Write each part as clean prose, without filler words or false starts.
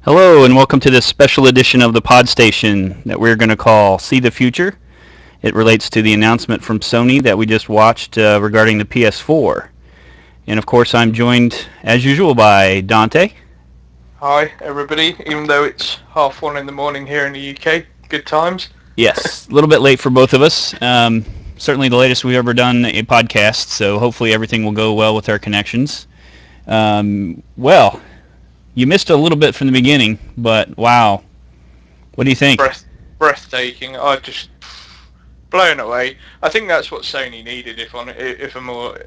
Hello, and welcome to this special edition of the PodStation that we're going to call See the Future. It relates to the announcement from Sony that we just watched regarding the PS4. And of course, I'm joined, as usual, by Dante. Hi, everybody. Even though it's 1:30 in the morning here in the UK, good times. Yes, a little bit late for both of us. Certainly the latest we've ever done a podcast, so hopefully everything will go well with our connections. Well, you missed a little bit from the beginning, but wow. What do you think? Breathtaking. I just blown away. I think that's what Sony needed. If I'm more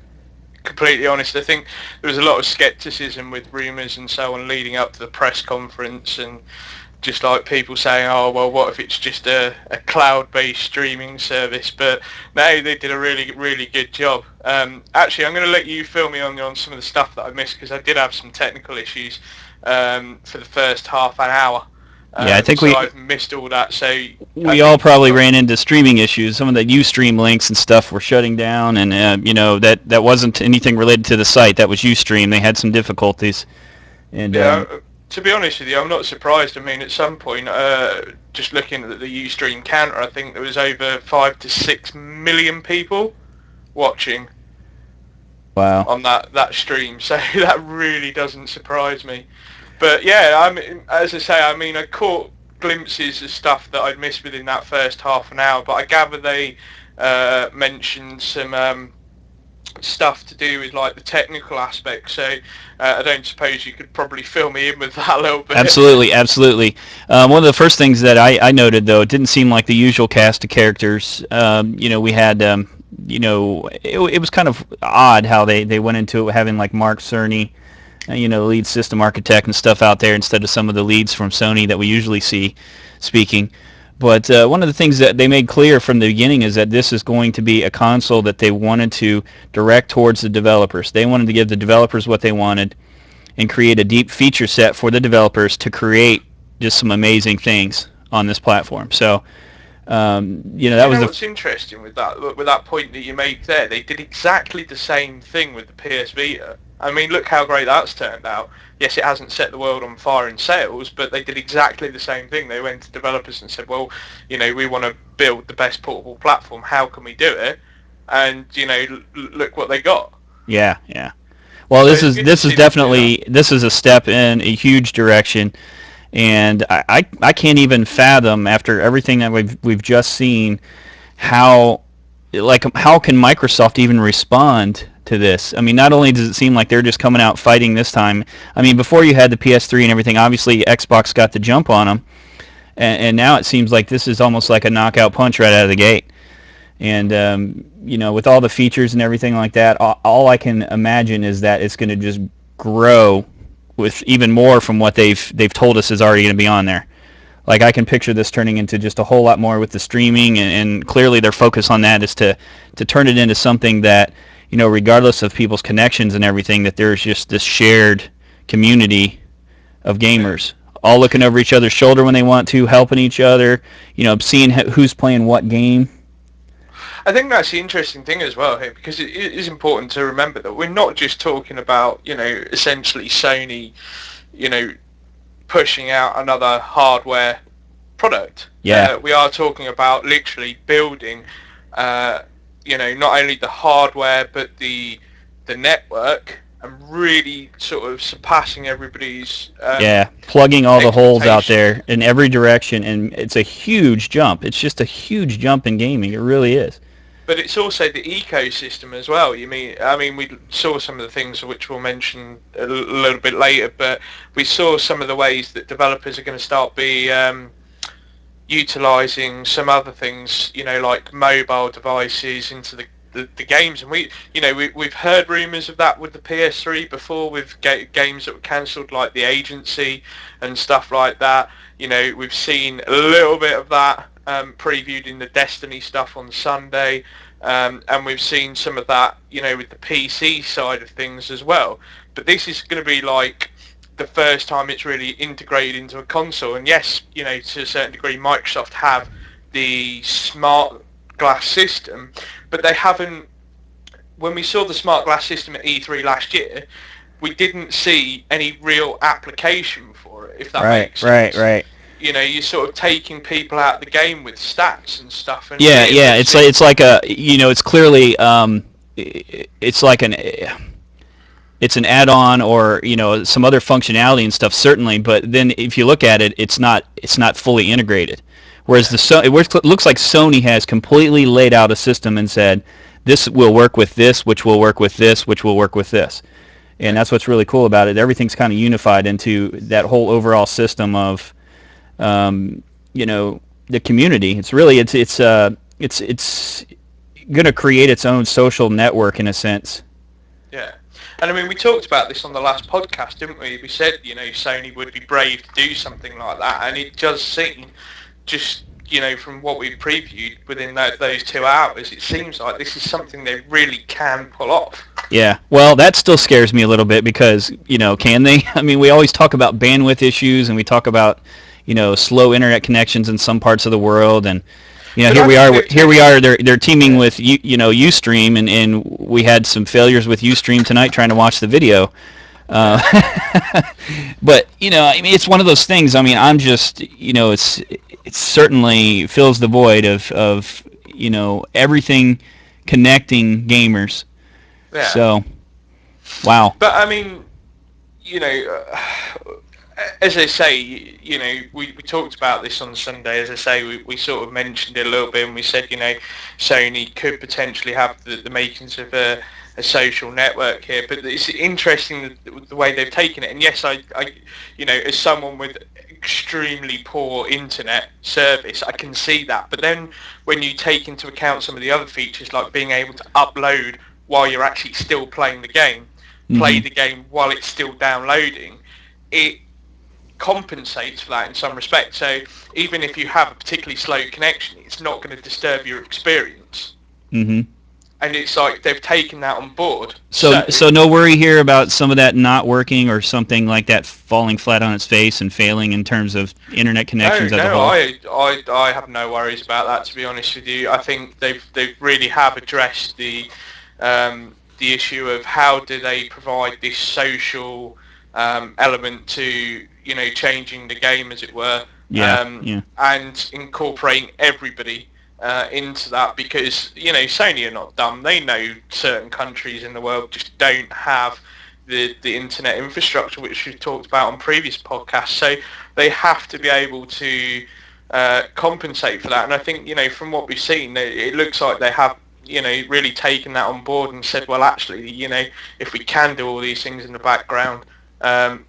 completely honest, I think there was a lot of skepticism with rumours and so on leading up to the press conference, and just like people saying, "Oh, well, what if it's just a cloud-based streaming service?" But no, they did a really, really good job. Actually, I'm going to let you fill me on some of the stuff that I missed because I did have some technical issues for the first half an hour. Yeah, I think I've missed all that. So we all probably ran into streaming issues. Some of the Ustream links and stuff were shutting down, and that wasn't anything related to the site. That was Ustream. They had some difficulties. And yeah, to be honest with you, I'm not surprised. I mean, at some point, just looking at the Ustream counter, I think there was over 5 to 6 million people watching. Wow. On that stream, so that really doesn't surprise me. But yeah, I mean, as I say, I caught glimpses of stuff that I'd missed within that first half an hour, but I gather they mentioned some stuff to do with like the technical aspect, so I don't suppose you could probably fill me in with that a little bit. Absolutely. One of the first things that I noted, though, it didn't seem like the usual cast of characters. We had, it was kind of odd how they went into it having like Mark Cerny, lead system architect and stuff out there instead of some of the leads from Sony that we usually see speaking. But one of the things that they made clear from the beginning is that this is going to be a console that they wanted to direct towards the developers. They wanted to give the developers what they wanted and create a deep feature set for the developers to create just some amazing things on this platform. So, what's interesting with that point that you made there? They did exactly the same thing with the PS Vita. I mean, look how great that's turned out. Yes, it hasn't set the world on fire in sales, but they did exactly the same thing. They went to developers and said, well, we want to build the best portable platform. How can we do it? And, look what they got. Yeah. Well, this is definitely a step in a huge direction, and I can't even fathom after everything that we've just seen how can Microsoft even respond to this? I mean, not only does it seem like they're just coming out fighting this time. I mean, before you had the PS3 and everything, obviously Xbox got the jump on them, and now it seems like this is almost like a knockout punch right out of the gate. And with all the features and everything like that, all I can imagine is that it's going to just grow with even more from what they've told us is already going to be on there. Like, I can picture this turning into just a whole lot more with the streaming, and clearly their focus on that is to turn it into something that, regardless of people's connections and everything, that there's just this shared community of gamers all looking over each other's shoulder when they want to, helping each other, seeing who's playing what game. I think that's the interesting thing as well here, because it is important to remember that we're not just talking about, essentially Sony, pushing out another hardware product. Yeah. We are talking about literally building, not only the hardware but the network, and really sort of surpassing everybody's plugging all the holes out there in every direction, and it's a huge jump. It's just a huge jump in gaming. It really is. But it's also the ecosystem as well. We saw some of the things which we'll mention a little bit later, but we saw some of the ways that developers are going to start utilising some other things, like mobile devices into the games. And we've heard rumours of that with the PS3 before, with games that were cancelled, like The Agency and stuff like that. We've seen a little bit of that previewed in the Destiny stuff on Sunday, and we've seen some of that, with the PC side of things as well. But this is going to be like the first time it's really integrated into a console. And yes, to a certain degree, Microsoft have the smart glass system, but they haven't. When we saw the smart glass system at E3 last year, we didn't see any real application for it, if that makes sense. Right. You know, you're sort of taking people out of the game with stats and stuff. And Yeah, yeah. It's like a, you know, it's clearly it's like it's an add-on, or, you know, some other functionality and stuff, certainly, but then if you look at it, it's not fully integrated. Whereas it looks like Sony has completely laid out a system and said, this will work with this, which will work with this, which will work with this. And that's what's really cool about it. Everything's kind of unified into that whole overall system of, you know, the community. It's really it's going to create its own social network in a sense. Yeah. And I mean, we talked about this on the last podcast, didn't we? We said, you know, Sony would be brave to do something like that, and it does seem, just, you know, from what we previewed within those 2 hours, it seems like this is something they really can pull off. Yeah, well, that still scares me a little bit because, you know, can they? I mean, we always talk about bandwidth issues, and we talk about, you know, slow internet connections in some parts of the world, and, you know, here we are. They're teaming with Ustream, and we had some failures with Ustream tonight trying to watch the video. But, you know, I mean, it's one of those things. I mean, I'm just, you know, it certainly fills the void of you know, everything connecting gamers. Yeah. So, wow. But I mean, you know, as I say, you know, we talked about this on Sunday. As I say, we sort of mentioned it a little bit, and we said, you know, Sony could potentially have the makings of a social network here. But it's interesting the way they've taken it. And yes, I you know, as someone with extremely poor internet service, I can see that. But then when you take into account some of the other features, like being able to upload while you're actually still playing the game, play the game while it's still downloading, it compensates for that in some respect. So even if you have a particularly slow connection, it's not going to disturb your experience. And it's like they've taken that on board. So no worry here about some of that not working or something like that falling flat on its face and failing in terms of internet connections as a whole? I have no worries about that, to be honest with you. I think they really have addressed the issue of how do they provide this social element to, you know, changing the game, as it were, and incorporating everybody into that, because, you know, Sony are not dumb. They know certain countries in the world just don't have the internet infrastructure, which we've talked about on previous podcasts, so they have to be able to compensate for that. And I think, you know, from what we've seen, it looks like they have, you know, really taken that on board and said, well, actually, you know, if we can do all these things in the background,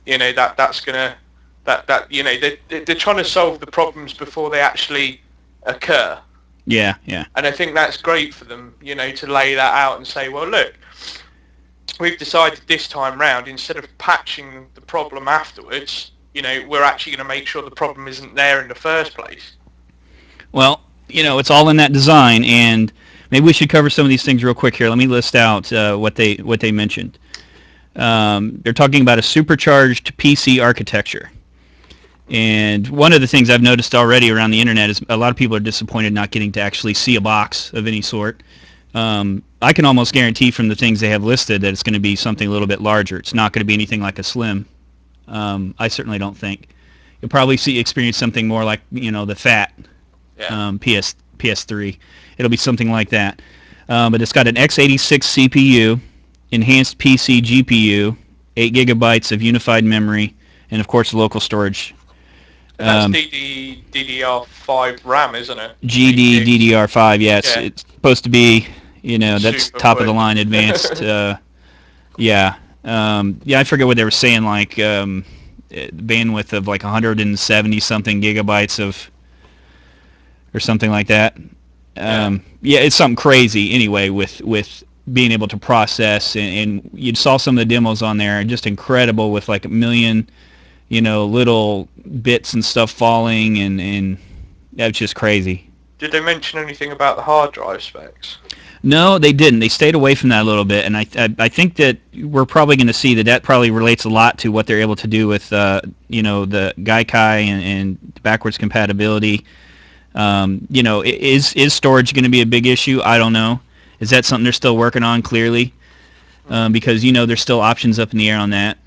you know, that's gonna that you know, they're trying to solve the problems before they actually occur. Yeah. And I think that's great for them, you know, to lay that out and say, well, look, we've decided this time round, instead of patching the problem afterwards, you know, we're actually going to make sure the problem isn't there in the first place. Well, you know, it's all in that design, and maybe we should cover some of these things real quick here. Let me list out what they mentioned. They're talking about a supercharged PC architecture. And one of the things I've noticed already around the internet is a lot of people are disappointed not getting to actually see a box of any sort. I can almost guarantee from the things they have listed that it's going to be something a little bit larger. It's not going to be anything like a Slim. I certainly don't think. You'll probably experience something more like, you know, the fat PS3. It'll be something like that. But it's got an x86 CPU, enhanced PC GPU, 8 gigabytes of unified memory, and of course local storage. That's DDR5 RAM, isn't it? DDR5, yes. It's supposed to be, you know, that's super top of the line advanced. Yeah, I forget what they were saying, like bandwidth of like 170 something gigabytes of, or something like that. Yeah, it's something crazy anyway with being able to process, and you saw some of the demos on there, just incredible, with like a million, you know, little bits and stuff falling, and that's just crazy. Did they mention anything about the hard drive specs? No, they didn't. They stayed away from that a little bit, and I think that we're probably going to see that probably relates a lot to what they're able to do with, you know, the Gaikai and backwards compatibility. You know, is storage going to be a big issue? I don't know. Is that something they're still working on? Clearly. because there's still options up in the air on that.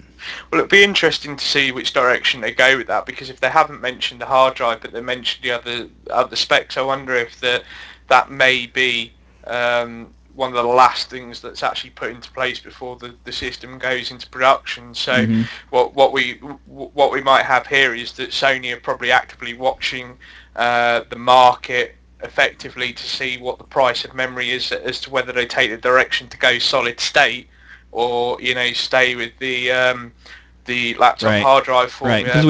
Well, it'd be interesting to see which direction they go with that, because if they haven't mentioned the hard drive but they mentioned the other specs, I wonder if that may be one of the last things that's actually put into place before the system goes into production. So what we might have here is that Sony are probably actively watching the market effectively to see what the price of memory is, as to whether they take the direction to go solid state, or stay with the laptop hard drive formula. Right, because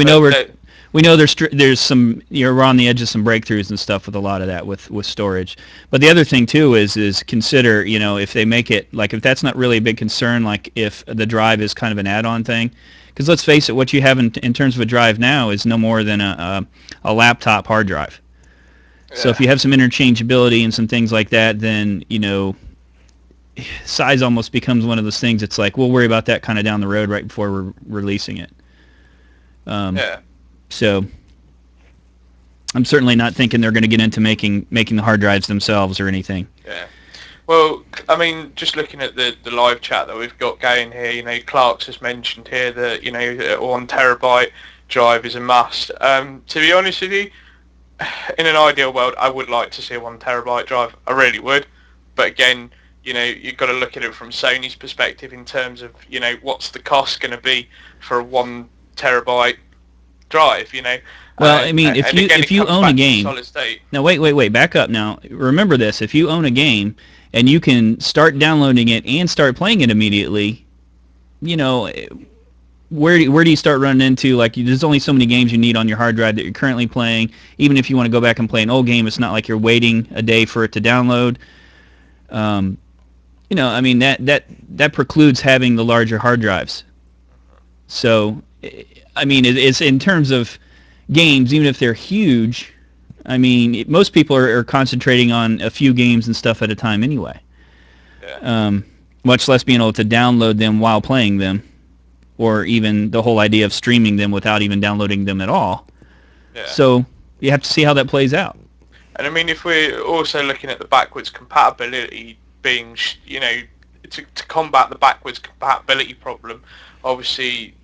we know there's some, we're on the edge of some breakthroughs and stuff with a lot of that with storage. But the other thing too is consider, if they make it, like, if that's not really a big concern, like if the drive is kind of an add-on thing, because let's face it, what you have in terms of a drive now is no more than a laptop hard drive. Yeah. So if you have some interchangeability and some things like that, then size almost becomes one of those things. It's like, we'll worry about that kind of down the road right before we're releasing it. So I'm certainly not thinking they're going to get into making the hard drives themselves or anything. Yeah. Well, I mean, just looking at the live chat that we've got going here, Clark's has mentioned here that, a 1 terabyte drive is a must. To be honest with you, in an ideal world, I would like to see a 1 terabyte drive. I really would. But again, you've got to look at it from Sony's perspective in terms of, what's the cost going to be for a 1 terabyte drive, Well, I mean, if you own a game, now wait, back up now. Remember this: if you own a game and you can start downloading it and start playing it immediately, where do you start running into, like, there's only so many games you need on your hard drive that you're currently playing. Even if you want to go back and play an old game, it's not like you're waiting a day for it to download. I mean, that precludes having the larger hard drives. So, I mean, it's in terms of games, even if they're huge, I mean, most people are concentrating on a few games and stuff at a time anyway. Yeah. Much less being able to download them while playing them, or even the whole idea of streaming them without even downloading them at all. Yeah. So you have to see how that plays out. And I mean, if we're also looking at the backwards compatibility being, to combat the backwards compatibility problem, obviously,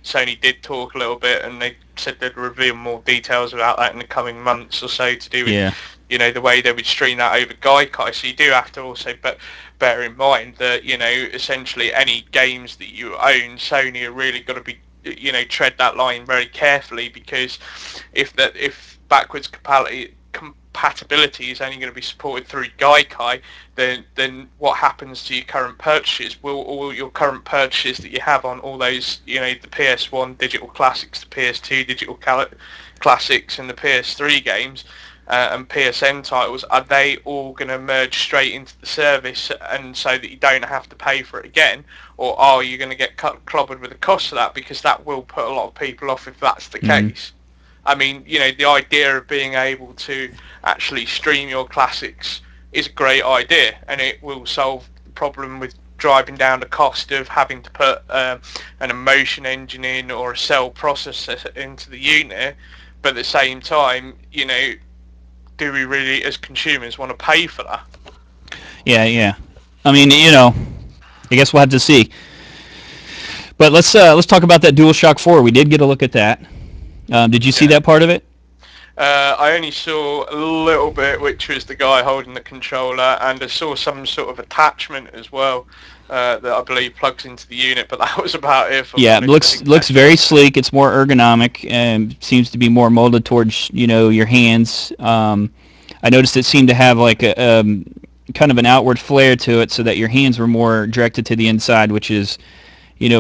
Sony did talk a little bit, and they said they'd reveal more details about that in the coming months or so, to do with, the way they would stream that over Gaikai. So you do have to also bear in mind that, essentially any games that you own, Sony are really got to be, tread that line very carefully, because if backwards compatibility is only going to be supported through Gaikai, then what happens to your current purchases? Will all your current purchases that you have on all those, the PS1 digital classics, the PS2 digital classics, and the PS3 games and PSN titles, are they all going to merge straight into the service, and so that you don't have to pay for it again? Or are you going to get clobbered with the cost of that? Because that will put a lot of people off if that's the case. I mean, the idea of being able to actually stream your classics is a great idea, and it will solve the problem with driving down the cost of having to put an emotion engine in or a cell processor into the unit. But at the same time, do we really, as consumers, want to pay for that? Yeah. I mean, I guess we'll have to see. But let's talk about that DualShock 4. We did get a look at that. Did you see that part of it? I only saw a little bit, which was the guy holding the controller, and I saw some sort of attachment as well that I believe plugs into the unit, but that was about it. Yeah, it looks very sleek. It's more ergonomic and seems to be more molded towards your hands. I noticed it seemed to have like a kind of an outward flare to it, so that your hands were more directed to the inside, which is,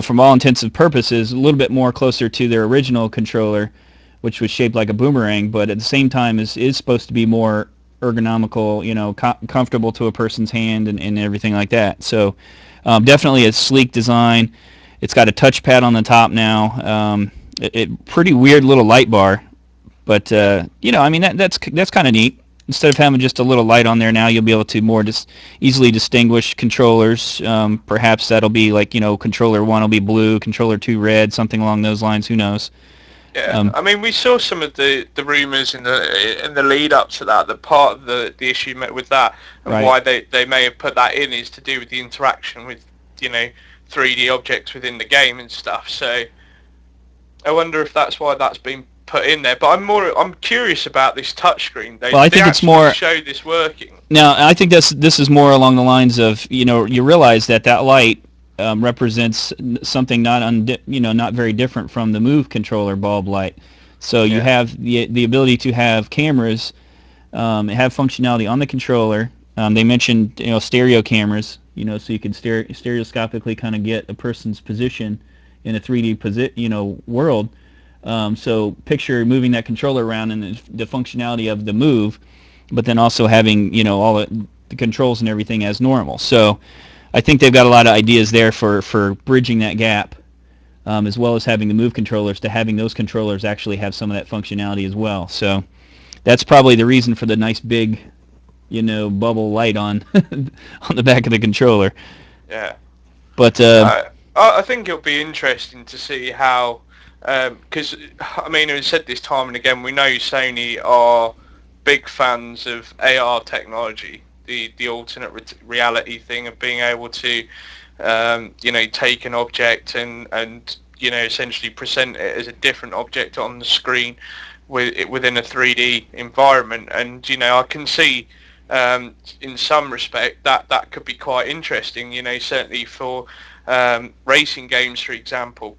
from all intents and purposes, a little bit more closer to their original controller, which was shaped like a boomerang, but at the same time is supposed to be more ergonomical, comfortable to a person's hand and everything like that. So definitely a sleek design. It's got a touchpad on the top now. Pretty weird little light bar, but I mean that's kind of neat. Instead of having just a little light on there now, you'll be able to more easily distinguish controllers. Perhaps that'll be like, controller 1 will be blue, controller 2 red, something along those lines. Who knows? Yeah, I mean, we saw some of the rumours in the lead up to that. That part of the issue with that, and why they may have put that in, is to do with the interaction with 3D objects within the game and stuff. So I wonder if that's why that's been put in there. But I'm curious about this touchscreen. Well, I They think it's actually more. show this working. Now, I think this is more along the lines of, you realize that light represents something not very different from the Move controller bulb light. So you have the ability to have cameras, have functionality on the controller. They mentioned stereo cameras, so you can stereoscopically kind of get a person's position in a 3D world. So picture moving that controller around and the functionality of the Move, but then also having all the controls and everything as normal. So I think they've got a lot of ideas there for bridging that gap, as well as having the Move controllers to having those controllers actually have some of that functionality as well. So that's probably the reason for the nice big bubble light on on the back of the controller. Yeah. But I think it'll be interesting to see how, because I mean, we've said this time and again, we know Sony are big fans of AR technology, the alternate reality thing of being able to, take an object and essentially present it as a different object on the screen within a 3D environment. And I can see in some respect that could be quite interesting. Certainly for racing games, for example,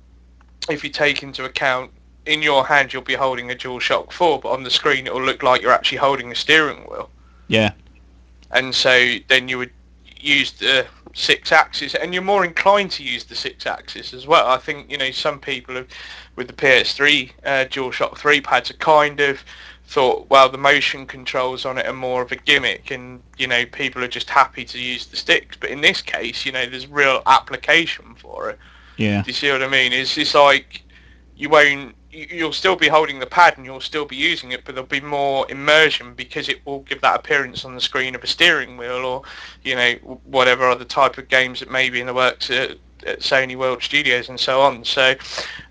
if you take into account in your hand you'll be holding a DualShock 4, but on the screen it will look like you're actually holding a steering wheel. Yeah. And so then you would use the 6-axis, and you're more inclined to use the 6-axis as well. I think some people with the PS3 DualShock 3 pads are kind of thought, well, the motion controls on it are more of a gimmick, and people are just happy to use the sticks. But in this case, there's real application for it. Yeah. Do you see what I mean? It's like you'll still be holding the pad and you'll still be using it, but there'll be more immersion because it will give that appearance on the screen of a steering wheel, or whatever other type of games that may be in the works at Sony World Studios and so on. So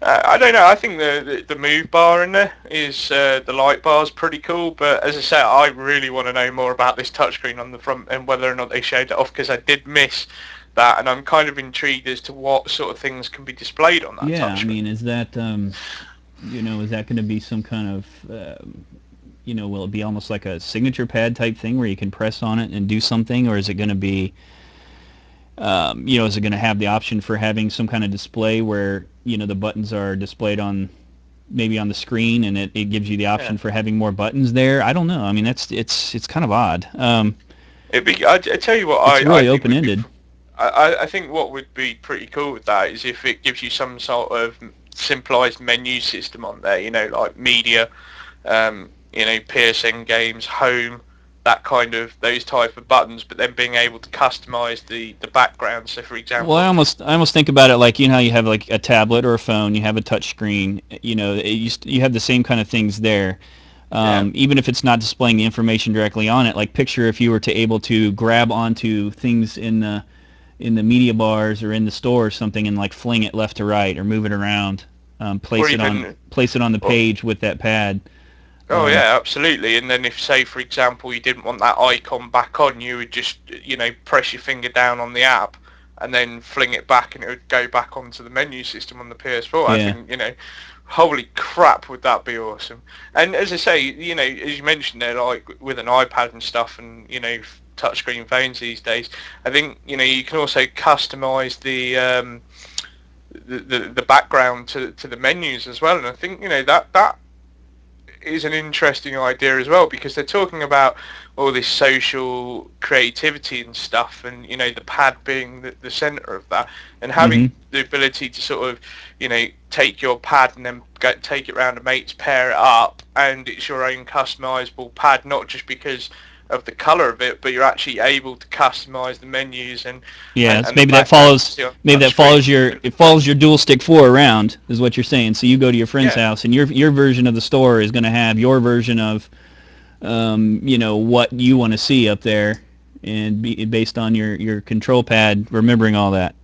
I don't know. I think the move bar in there is the light bar is pretty cool. But as I say, I really want to know more about this touchscreen on the front and whether or not they showed it off, because I did miss that, and I'm kind of intrigued as to what sort of things can be displayed on that touchscreen. Yeah, I mean, is that is that going to be some kind of will it be almost like a signature pad type thing where you can press on it and do something, or is it going to be is it going to have the option for having some kind of display where the buttons are displayed on the screen, and it gives you the option for having more buttons there? I don't know. I mean, it's kind of odd. I tell you what, it's really open-ended. I think what would be pretty cool with that is if it gives you some sort of simplified menu system on there, like media, PSN games, home, that kind of, those type of buttons, but then being able to customize the background. So for example, well, I almost think about it like how you have like a tablet or a phone, you have a touch screen, you have the same kind of things there. Even if it's not displaying the information directly on it, like picture if you were to able to grab onto things in the media bars or in the store or something and like fling it left to right or move it around, place it on the page with that pad. Oh yeah, absolutely. And then if, say for example, you didn't want that icon back on, you would just press your finger down on the app and then fling it back, and it would go back onto the menu system on the PS4. I think holy crap, would that be awesome. And as I say, as you mentioned there, like with an iPad and stuff, and touchscreen phones these days, I think you can also customize the background to the menus as well. And I think that is an interesting idea as well, because they're talking about all this social creativity and stuff, and the pad being the center of that, and having the ability to sort of take your pad and then take it around a mate's, pair it up, and it's your own customizable pad, not just because of the color of it, but you're actually able to customize the menus and maybe that follows your dual stick 4 around, is what you're saying. So you go to your friend's house, and your version of the store is going to have your version of what you want to see up there, and based on your control pad remembering all that.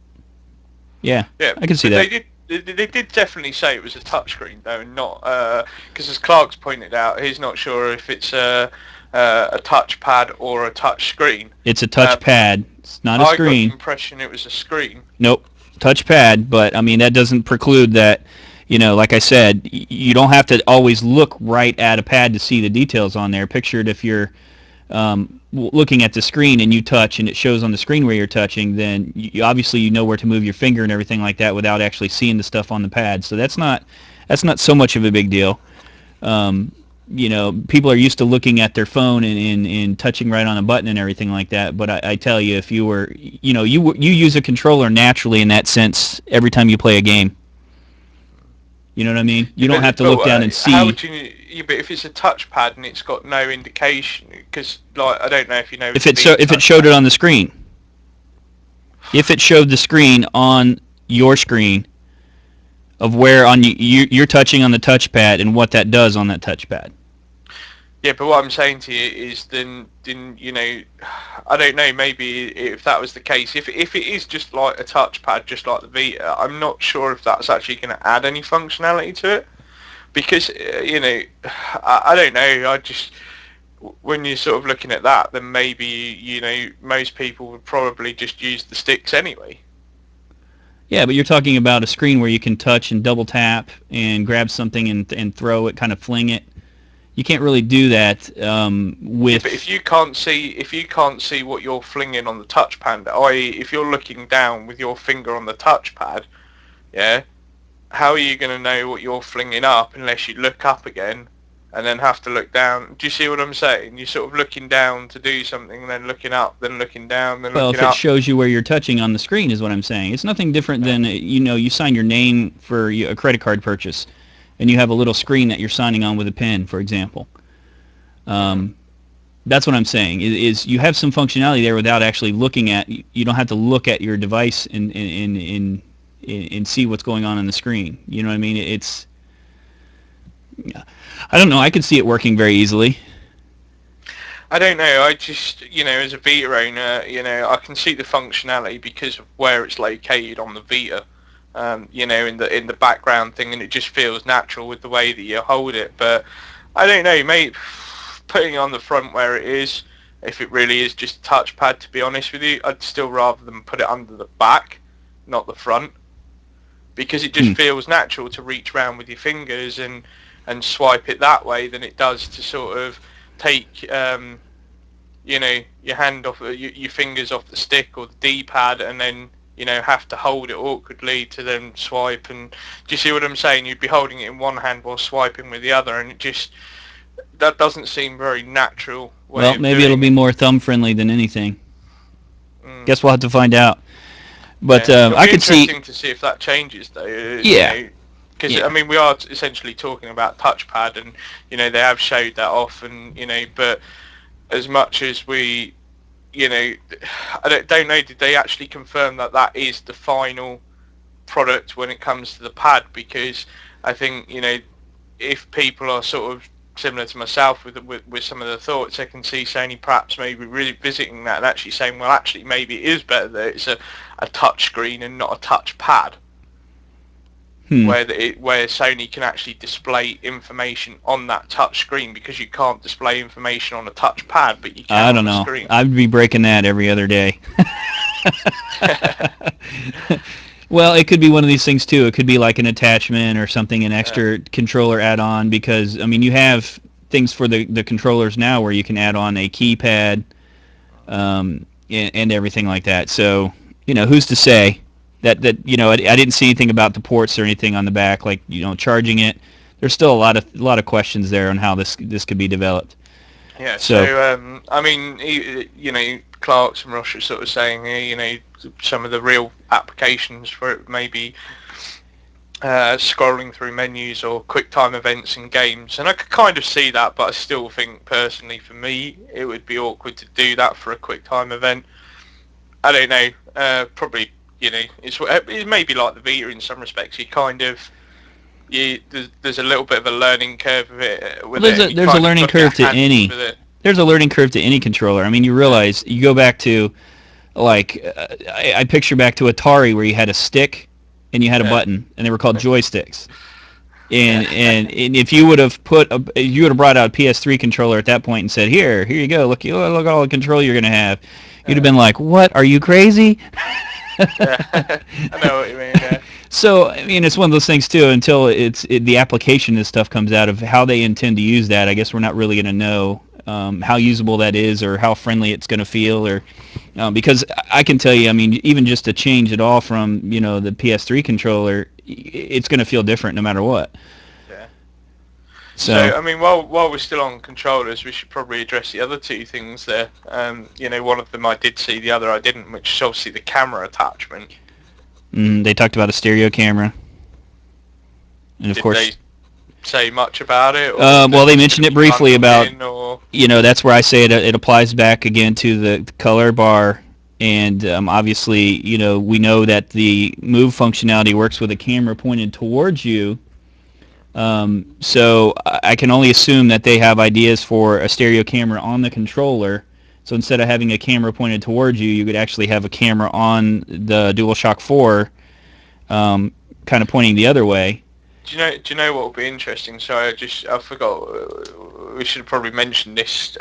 Yeah, I can see that. They did definitely say it was a touchscreen though, and not because as Clark's pointed out, he's not sure if it's a touchpad or a touch screen. It's a touchpad. It's not a I got the screen. impression it was a screen. Nope, touchpad. But I mean, that doesn't preclude that. Like I said, you don't have to always look right at a pad to see the details on there. Picture it if you're looking at the screen and you touch and it shows on the screen where you're touching, then obviously you know where to move your finger and everything like that without actually seeing the stuff on the pad. So that's not so much of a big deal. People are used to looking at their phone and touching right on a button and everything like that. But I tell you, if you were, you use a controller naturally in that sense every time you play a game. You know what I mean? You don't have to look down and see. How would you? But if it's a touchpad and it's got no indication, because like I don't know if you know. If it showed it on the screen. If it showed the screen on your screen of where on you're touching on the touchpad and what that does on that touchpad. Yeah, but what I'm saying to you is then I don't know, maybe if that was the case, if it is just like a touchpad, just like the Vita, I'm not sure if that's actually going to add any functionality to it, because I don't know, I just, when you're sort of looking at that, then maybe most people would probably just use the sticks anyway. Yeah, but you're talking about a screen where you can touch and double tap and grab something and throw it, kind of fling it. You can't really do that with. But if you can't see what you're flinging on the touchpad, i.e., if you're looking down with your finger on the touchpad, yeah, how are you going to know what you're flinging up unless you look up again and then have to look down? Do you see what I'm saying? You're sort of looking down to do something, then looking up, then looking down, then looking up. Well, if it shows you where you're touching on the screen is what I'm saying. It's nothing different than you sign your name for a credit card purchase. And you have a little screen that you're signing on with a pen, for example. That's what I'm saying. Is you have some functionality there without actually looking at. You don't have to look at your device and see what's going on the screen. You know what I mean? It's. I don't know. I could see it working very easily. I don't know. I just, as a Vita owner, I can see the functionality because of where it's located on the Vita. In the background thing, and it just feels natural with the way that you hold it. But I don't know, mate. Putting it on the front where it is, if it really is just a touchpad, to be honest with you, I'd still rather than put it under the back, not the front, because it just feels natural to reach around with your fingers and swipe it that way than it does to sort of take your hand off your fingers off the stick or the D-pad and then have to hold it awkwardly to then swipe. And do you see what I'm saying? You'd be holding it in one hand while swiping with the other, and that doesn't seem very natural. Well, maybe it'll be more thumb friendly than anything. Guess we'll have to find out. But I could see. Interesting to see if that changes, though. Yeah. Because I mean, we are essentially talking about touchpad, and they have showed that off, and but as much as we. I don't know, did they actually confirm that is the final product when it comes to the pad? Because I think, if people are sort of similar to myself with some of the thoughts, I can see Sony perhaps maybe revisiting that and actually saying, well, actually, maybe it is better that it's a touch screen and not a touch pad. Where Sony can actually display information on that touch screen, because you can't display information on a touch pad, but you can I don't on know. the screen. I'd be breaking that every other day. Well, it could be one of these things too. It could be like an attachment or something, an extra controller add-on, because I mean you have things for the controllers now where you can add on a keypad and everything like that. So who's to say? That I didn't see anything about the ports or anything on the back, like charging it. There's still a lot of questions there on how this could be developed. Yeah. So I mean, Clark's and Ross are sort of saying some of the real applications for it maybe scrolling through menus or QuickTime events in games, and I could kind of see that, but I still think personally for me it would be awkward to do that for a QuickTime event. I don't know. Probably. It's maybe like the Vita in some respects. You kind of, there's a little bit of a learning curve of it. There's a learning curve to any. There's a learning curve to any controller. I mean, you realize you go back to, like, I picture back to Atari where you had a stick and you had a Yeah. button, and they were called joysticks. And if you would have brought out a PS3 controller at that point and said, here you go, look at all the control you're gonna have, you'd have been like, what? Are you crazy? Yeah. I know what you mean. Yeah. So I mean, it's one of those things too. Until the application of this stuff comes out of how they intend to use that, I guess we're not really going to know how usable that is or how friendly it's going to feel, or because I can tell you, I mean, even just to change it all from the PS3 controller, it's going to feel different no matter what. Yeah. So I mean, while we're still on controllers, we should probably address the other two things there. One of them I did see, the other I didn't, which is obviously the camera attachment. they talked about a stereo camera, and of course. Did they say much about it? Or well, they mentioned it briefly about, or... that's where I say it applies back again to the color bar. And obviously, we know that the move functionality works with a camera pointed towards you. So I can only assume that they have ideas for a stereo camera on the controller. So instead of having a camera pointed towards you, you could actually have a camera on the DualShock 4 kind of pointing the other way. Do you know what would be interesting? Sorry, I forgot. We should have probably mentioned this.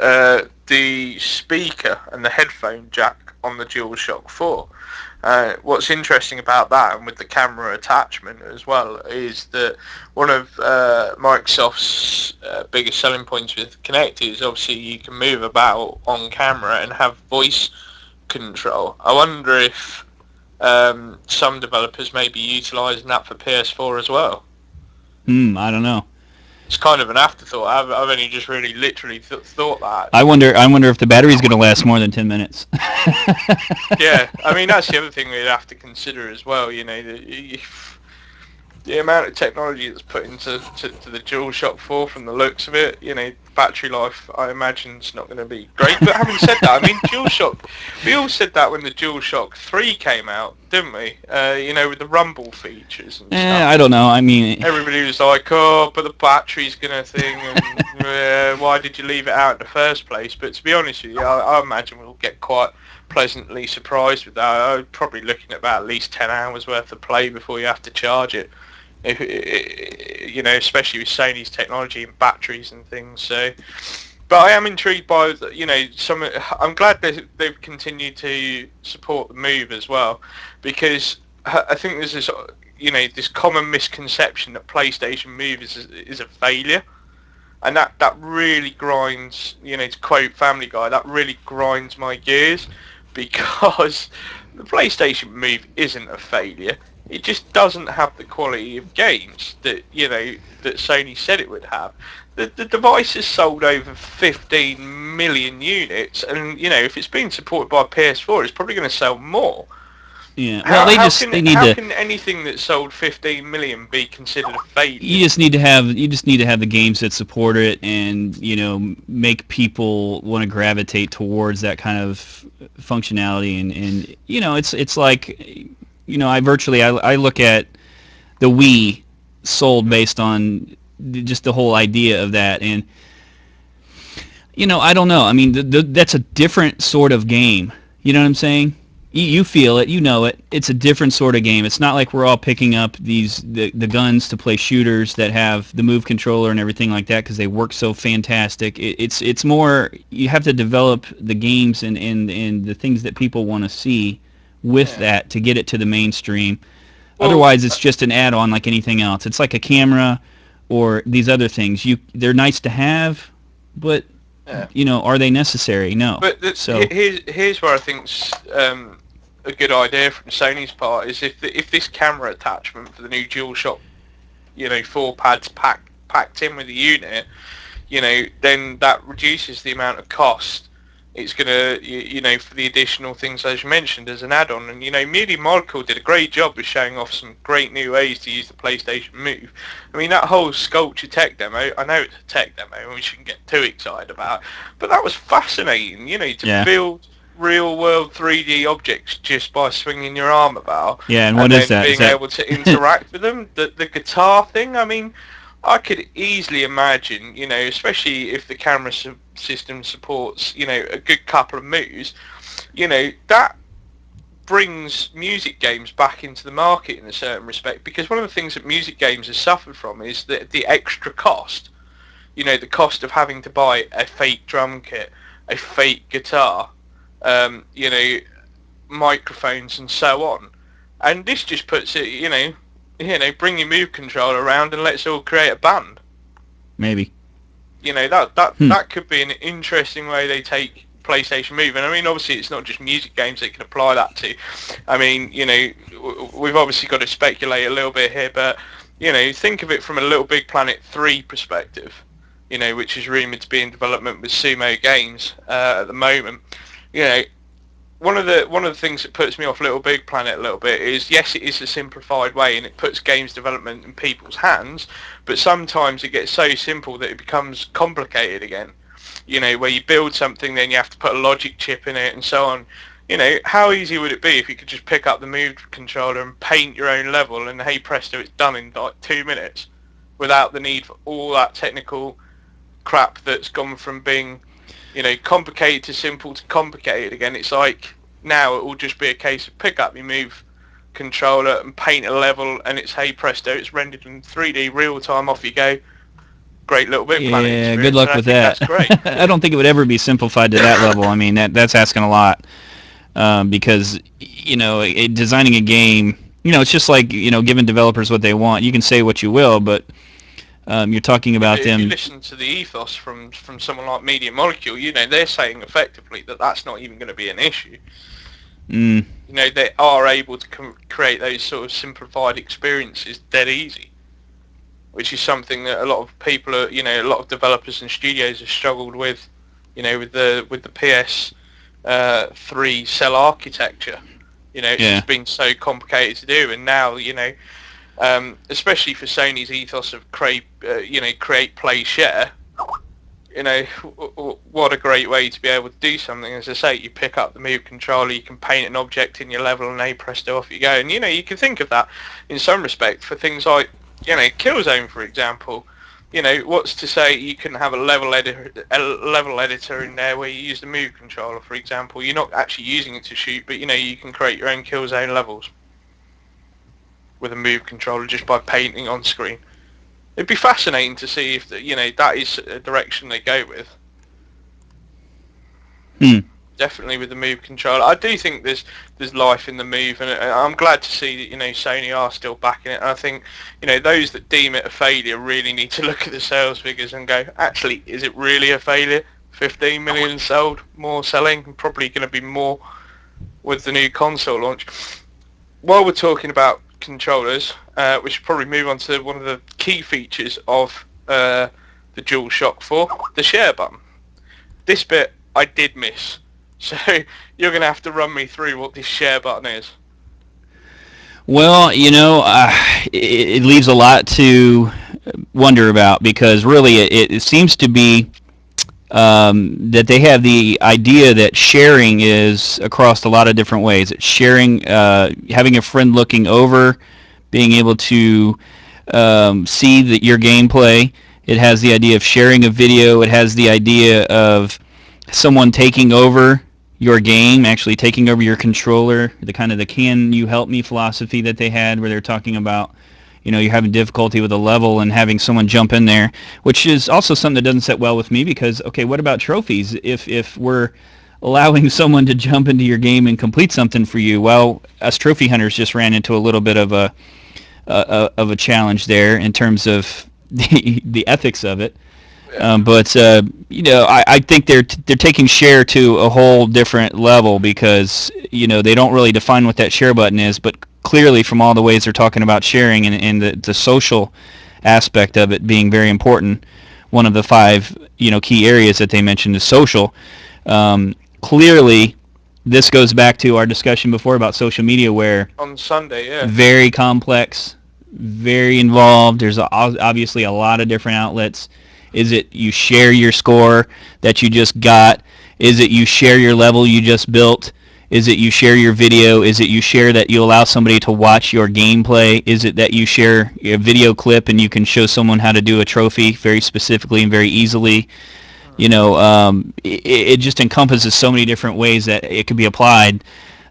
The speaker and the headphone jack on the DualShock 4. What's interesting about that, and with the camera attachment as well, is that one of Microsoft's biggest selling points with Kinect is obviously you can move about on camera and have voice control. I wonder if some developers may be utilising that for PS4 as well. I don't know. It's kind of an afterthought. I've only just really literally thought that. I wonder if the battery's going to last more than 10 minutes. Yeah, I mean, that's the other thing we'd have to consider as well. The amount of technology that's put into the DualShock 4 from the looks of it, battery life, I imagine, is not going to be great. But having said that, I mean, DualShock, we all said that when the DualShock 3 came out, didn't we? With the rumble features and stuff. I don't know. I mean, everybody was like, oh, but the battery's going to thing, and why did you leave it out in the first place? But to be honest with you, I imagine we'll get quite pleasantly surprised with that. I'm probably looking at about at least 10 hours worth of play before you have to charge it. Especially with Sony's technology and batteries and things. So, but I am intrigued by some. I'm glad they've continued to support the Move as well, because I think there's this this common misconception that PlayStation Move is a failure, and that really grinds. To quote Family Guy, that really grinds my gears, because the PlayStation Move isn't a failure. It just doesn't have the quality of games that that Sony said it would have. The device has sold over 15 million units, and if it's being supported by PS4, it's probably going to sell more. Yeah. Well, how can anything that sold 15 million be considered a failure? You just need to have the games that support it, and make people want to gravitate towards that kind of functionality, and it's like. I look at the Wii sold based on just the whole idea of that, and I don't know. I mean, that's a different sort of game. You know what I'm saying? You feel it, It's a different sort of game. It's not like we're all picking up the guns to play shooters that have the Move controller and everything like that because they work so fantastic. It's more you have to develop the games and the things that people want to see with that to get it to the mainstream. Well, otherwise it's just an add-on like anything else. It's like a camera or these other things. They're nice to have, but are they necessary? No. But here's where I think's a good idea from Sony's part is if this camera attachment for the new DualShock 4 pads packed in with the unit, then that reduces the amount of cost. It's going to, for the additional things as you mentioned as an add-on. And, Media Molecule did a great job of showing off some great new ways to use the PlayStation Move. I mean, that whole sculpture tech demo, I know it's a tech demo and we shouldn't get too excited about it, but that was fascinating, to build real-world 3D objects just by swinging your arm about. Yeah, and what is that? Being able to interact with them. The guitar thing, I mean, I could easily imagine, especially if the camera system supports, a good couple of moves, that brings music games back into the market in a certain respect, because one of the things that music games have suffered from is the extra cost. You know, the cost of having to buy a fake drum kit, a fake guitar, you know, microphones and so on. And this just puts it, bring your Move controller around and let's all create a band. Maybe. You know, that could be an interesting way they take PlayStation Move. And I mean, obviously it's not just music games they can apply that to. I mean, you know, we've obviously got to speculate a little bit here, but, you know, think of it from a Little Big Planet 3 perspective, you know, which is rumoured to be in development with Sumo Games at the moment. You know, one of the things that puts me off Little Big Planet a little bit is, yes, it is a simplified way and it puts games development in people's hands, but sometimes it gets so simple that it becomes complicated again. You know, where you build something, then you have to put a logic chip in it and so on. You know, how easy would it be if you could just pick up the Move controller and paint your own level and hey presto, it's done in like 2 minutes without the need for all that technical crap that's gone from being, you know, complicated to simple to complicated again. It's like now it will just be a case of pick up your Move controller and paint a level and it's hey presto, it's rendered in 3D real time, off you go. Great Little Big Planet experience. Good luck with that. That's great. I don't think it would ever be simplified to that level. I mean, that's asking a lot, because, you know, designing a game, you know, it's just like, you know, giving developers what they want. You can say what you will, but you're talking about them. If you listen to the ethos from someone like Media Molecule, you know, they're saying effectively that that's not even going to be an issue. You know, they are able to create those sort of simplified experiences dead easy, which is something that a lot of people are, you know, a lot of developers and studios have struggled with, you know, with the PS3 cell architecture. You know, it's just been so complicated to do, and now, you know, especially for Sony's ethos of create, play, share. You know, what a great way to be able to do something. As I say, you pick up the Move controller, you can paint an object in your level, and hey presto, off you go. And you know, you can think of that in some respect for things like, you know, Killzone, for example. You know, what's to say you can have a level editor in there where you use the Move controller, for example. You're not actually using it to shoot, but you know, you can create your own Killzone levels with a Move controller just by painting on screen. It'd be fascinating to see if you know, that is a direction they go with. Definitely with the Move controller. I do think there's life in the Move, and I'm glad to see that, you know, Sony are still backing it. And I think, you know, those that deem it a failure really need to look at the sales figures and go, actually, is it really a failure? 15 million sold, more selling, probably going to be more with the new console launch. While we're talking about controllers, we should probably move on to one of the key features of the DualShock 4, the share button. This bit I did miss. So you're going to have to run me through what this share button is. Well, you know, it leaves a lot to wonder about, because really it seems to be that they have the idea that sharing is across a lot of different ways. It's sharing, having a friend looking over, being able to see your gameplay. It has the idea of sharing a video. It has the idea of someone taking over your game, actually taking over your controller, the kind of the can you help me philosophy that they had, where they're talking about, you know, you're having difficulty with a level and having someone jump in there, which is also something that doesn't sit well with me, because, okay, what about trophies? If we're allowing someone to jump into your game and complete something for you, well, us trophy hunters just ran into a little bit of a challenge there in terms of the ethics of it. But you know, I think they're taking share to a whole different level, because, you know, they don't really define what that share button is, but clearly from all the ways they're talking about sharing and the social aspect of it being very important, one of the 5, you know, key areas that they mentioned is social. Clearly, this goes back to our discussion before about social media, where on Sunday, yeah, very complex, very involved. There's obviously a lot of different outlets. Is it you share your score that you just got? Is it you share your level you just built? Is it you share your video? Is it you share that you allow somebody to watch your gameplay? Is it that you share a video clip and you can show someone how to do a trophy very specifically and very easily? You know, it just encompasses so many different ways that it could be applied.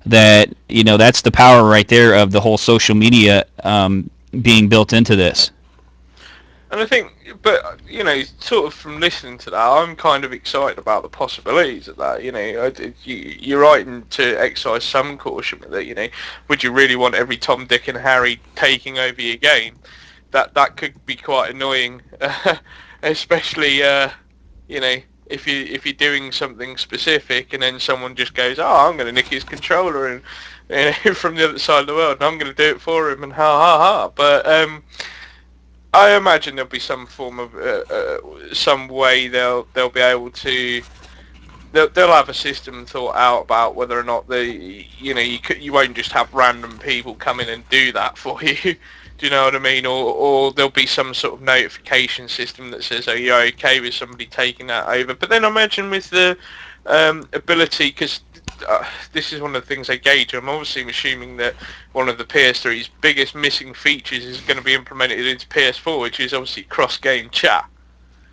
that that's the power right there of the whole social media being built into this. And I think, but sort of from listening to that, I'm kind of excited about the possibilities of that. You're right to exercise some caution with it. Would you really want every Tom, Dick, and Harry taking over your game? That could be quite annoying, especially if you're doing something specific and then someone just goes, oh, I'm going to nick his controller and from the other side of the world, and I'm going to do it for him, and ha ha ha. But I imagine there'll be some form of some way they'll be able to. They'll have a system thought out about whether or not you won't just have random people come in and do that for you. Do you know what I mean? Or there'll be some sort of notification system that says, "Oh, you're okay with somebody taking that over." But then I imagine with the ability, because this is one of the things I gauge. I'm obviously assuming that one of the PS3's biggest missing features is going to be implemented into PS4, which is obviously cross-game chat.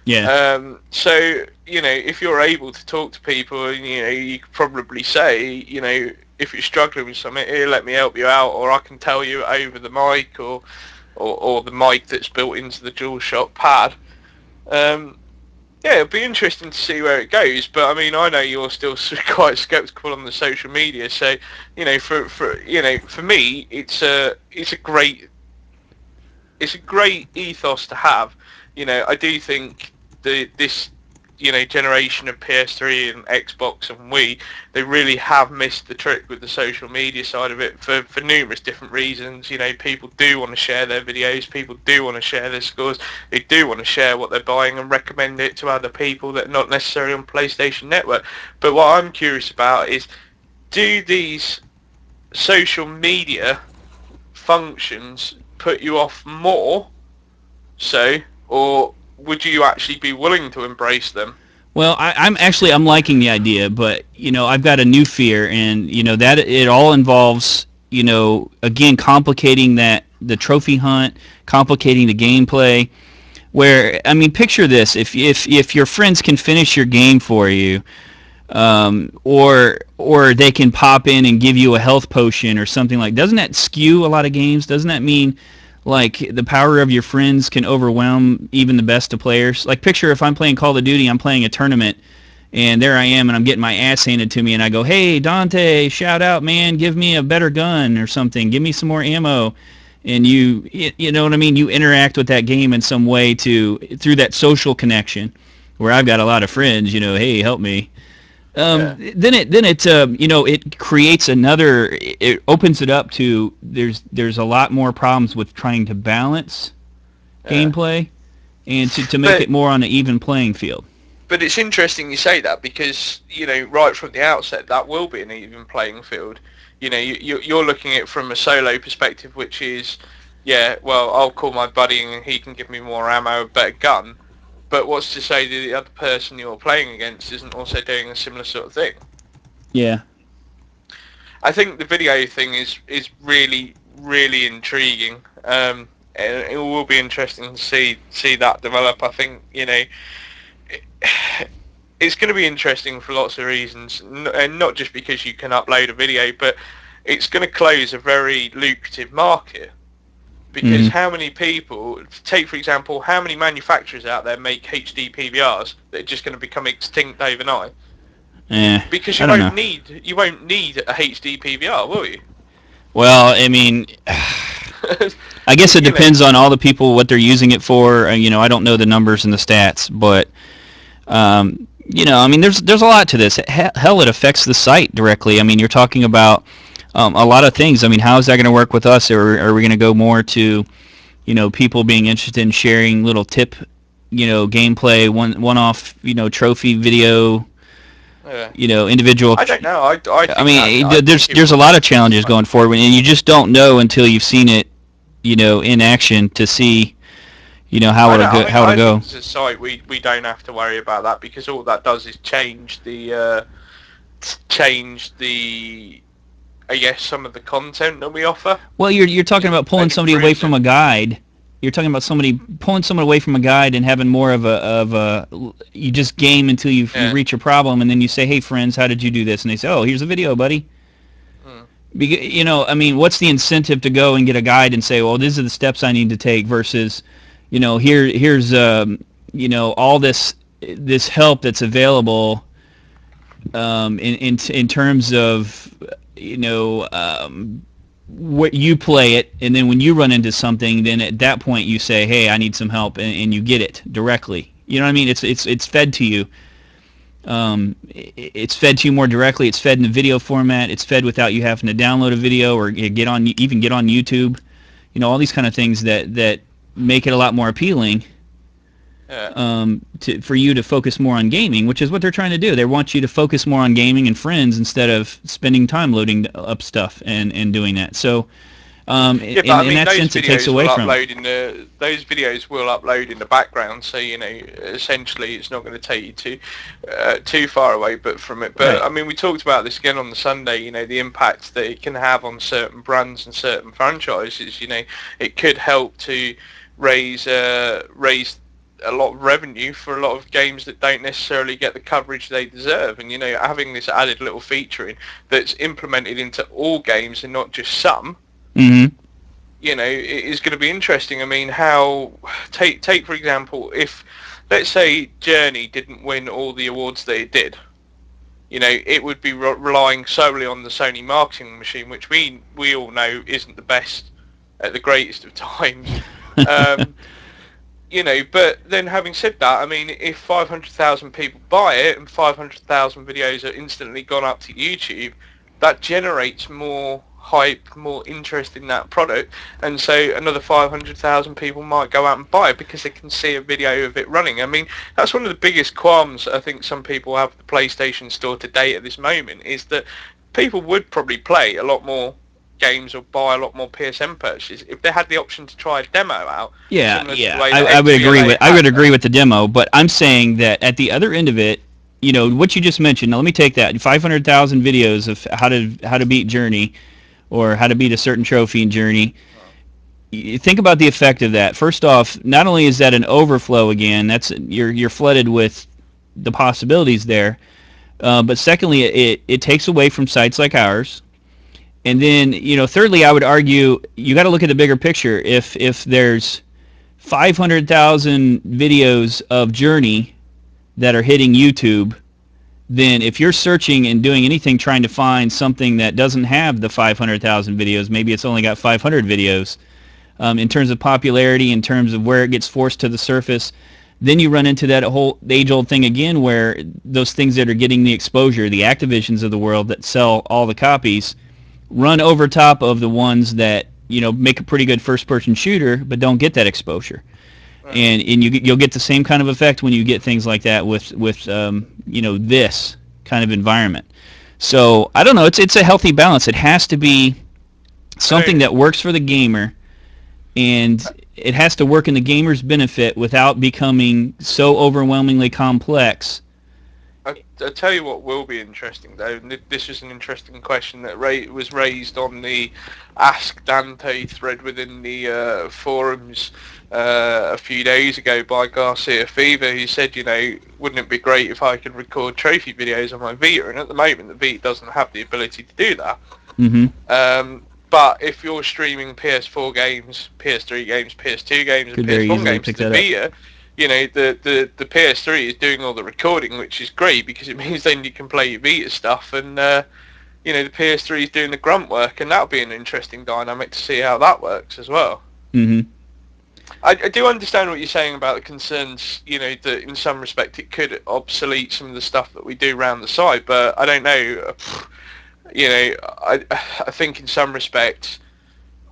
Yeah. So if you're able to talk to people, and you could probably say, if you're struggling with something, here, let me help you out, or I can tell you over the mic, or the mic that's built into the DualShock pad. Yeah, it'll be interesting to see where it goes. But I mean, I know you're still quite skeptical on the social media. So for me, it's a great ethos to have. I do think this generation of PS3 and Xbox and Wii, they really have missed the trick with the social media side of it for numerous different reasons. People do want to share their videos, people do want to share their scores, they do want to share what they're buying and recommend it to other people that are not necessarily on PlayStation Network. But what I'm curious about is, do these social media functions put you off more or would you actually be willing to embrace them? Well, I'm liking the idea, but I've got a new fear, and that it all involves again complicating the trophy hunt, complicating the gameplay. Where picture this: if your friends can finish your game for you, or they can pop in and give you a health potion or something doesn't that skew a lot of games? Doesn't that mean the power of your friends can overwhelm even the best of players? Picture if I'm playing Call of Duty, I'm playing a tournament, and there I am, and I'm getting my ass handed to me, and I go, hey, Dante, shout out, man, give me a better gun or something, give me some more ammo. And you know what I mean? You interact with that game in some way through that social connection, where I've got a lot of friends, hey, help me. Then it creates it opens it up to there's a lot more problems with trying to balance gameplay and to make it more on an even playing field. But it's interesting you say that, because right from the outset that will be an even playing field. You're looking at it from a solo perspective, which is, I'll call my buddy and he can give me more ammo, a better gun. But what's to say that the other person you're playing against isn't also doing a similar sort of thing? Yeah. I think the video thing is really, really intriguing. And it will be interesting to see that develop. I think, it's going to be interesting for lots of reasons. And not just because you can upload a video, but it's going to close a very lucrative market. Because how many people, take for example, how many manufacturers out there make HD PVRs that are just going to become extinct overnight? Yeah. Because you won't need a HD PVR, will you? Well, I guess it depends on all the people, what they're using it for. I don't know the numbers and the stats, but there's a lot to this. Hell, it affects the site directly. You're talking about a lot of things. How is that going to work with us? Or are we going to go more to, people being interested in sharing little tip, gameplay, one-off, trophy video, individual. I don't know. There's a lot of challenges going forward, and you just don't know until you've seen it, in action to see, how it'll go. As a site, we don't have to worry about that, because all that does is change the I guess some of the content that we offer. Well, you're talking about pulling somebody away from a guide. You're talking about pulling someone away from a guide and having more of a you just game until you reach a problem, and then you say, hey friends, how did you do this? And they say, oh, here's a video, buddy. You know, I mean, what's the incentive to go and get a guide and say, well, these are the steps I need to take versus, you know, here's you know, all this help that's available in terms of, you know, what you play it, and then when you run into something, then at that point you say, hey, I need some help, and you get it directly. You know what I mean? It's fed to you. It's fed to you more directly. It's fed in the video format. It's fed without you having to download a video or get on YouTube. You know, all these kind of things that make it a lot more appealing. For you to focus more on gaming, which is what they're trying to do. They want you to focus more on gaming and friends instead of spending time loading up stuff and doing that. So, Yeah, but I mean, in that those sense, it takes videos away will from upload in the those videos will upload in the background. So you know, essentially, it's not going to take you too far away, but from it. But Right. I mean, we talked about this again on the Sunday. You know, the impact that it can have on certain brands and certain franchises. You know, it could help to raise a lot of revenue for a lot of games that don't necessarily get the coverage they deserve. And you know, having this added little featuring that's implemented into all games and not just some. Mm-hmm. You know, it is going to be interesting. I mean, how take for example, if let's say Journey didn't win all the awards that it did, you know, it would be relying solely on the Sony marketing machine, which we all know isn't the best at the greatest of times. You know, but then having said that, I mean, if 500,000 people buy it and 500,000 videos are instantly gone up to YouTube, that generates more hype, more interest in that product, and so another 500,000 people might go out and buy it because they can see a video of it running. I mean, that's one of the biggest qualms I think some people have with the PlayStation Store today at this moment, is that people would probably play a lot more games or buy a lot more PSN purchases if they had the option to try a demo out. Yeah, similar to yeah. the way that I would agree XBLA with had the demo, but I'm saying that at the other end of it, you know, what you just mentioned. Now let me take that 500,000 videos of how to beat Journey, or how to beat a certain trophy in Journey. You think about the effect of that. First off, not only is that an overflow again, that's you're flooded with the possibilities there, but secondly, it takes away from sites like ours. And then, you know, thirdly, I would argue you got to look at the bigger picture. If there's 500,000 videos of Journey that are hitting YouTube, then if you're searching and doing anything trying to find something that doesn't have the 500,000 videos, maybe it's only got 500 videos, in terms of popularity, in terms of where it gets forced to the surface, then you run into that whole age-old thing again where those things that are getting the exposure, the Activisions of the world that sell all the copies, run over top of the ones that, you know, make a pretty good first-person shooter but don't get that exposure. And you'll get the same kind of effect when you get things like that with you know, this kind of environment. So I don't know. It's a healthy balance. It has to be something that works for the gamer, and it has to work in the gamer's benefit without becoming so overwhelmingly complex. I'll tell you what will be interesting, though. And this is an interesting question that was raised on the Ask Dante thread within the forums a few days ago by Garcia Fever, who said, you know, wouldn't it be great if I could record trophy videos on my Vita? And at the moment, the Vita doesn't have the ability to do that. Mm-hmm. But if you're streaming PS4 games, PS3 games, PS2 games, and PS1 games to the Vita, you know, the PS3 is doing all the recording, which is great because it means then you can play your Vita stuff, and you know, the PS3 is doing the grunt work, and that'll be an interesting dynamic to see how that works as well. Mm-hmm. I do understand what you're saying about the concerns, you know, that in some respect it could obsolete some of the stuff that we do around the side, but I don't know, you know, I think in some respects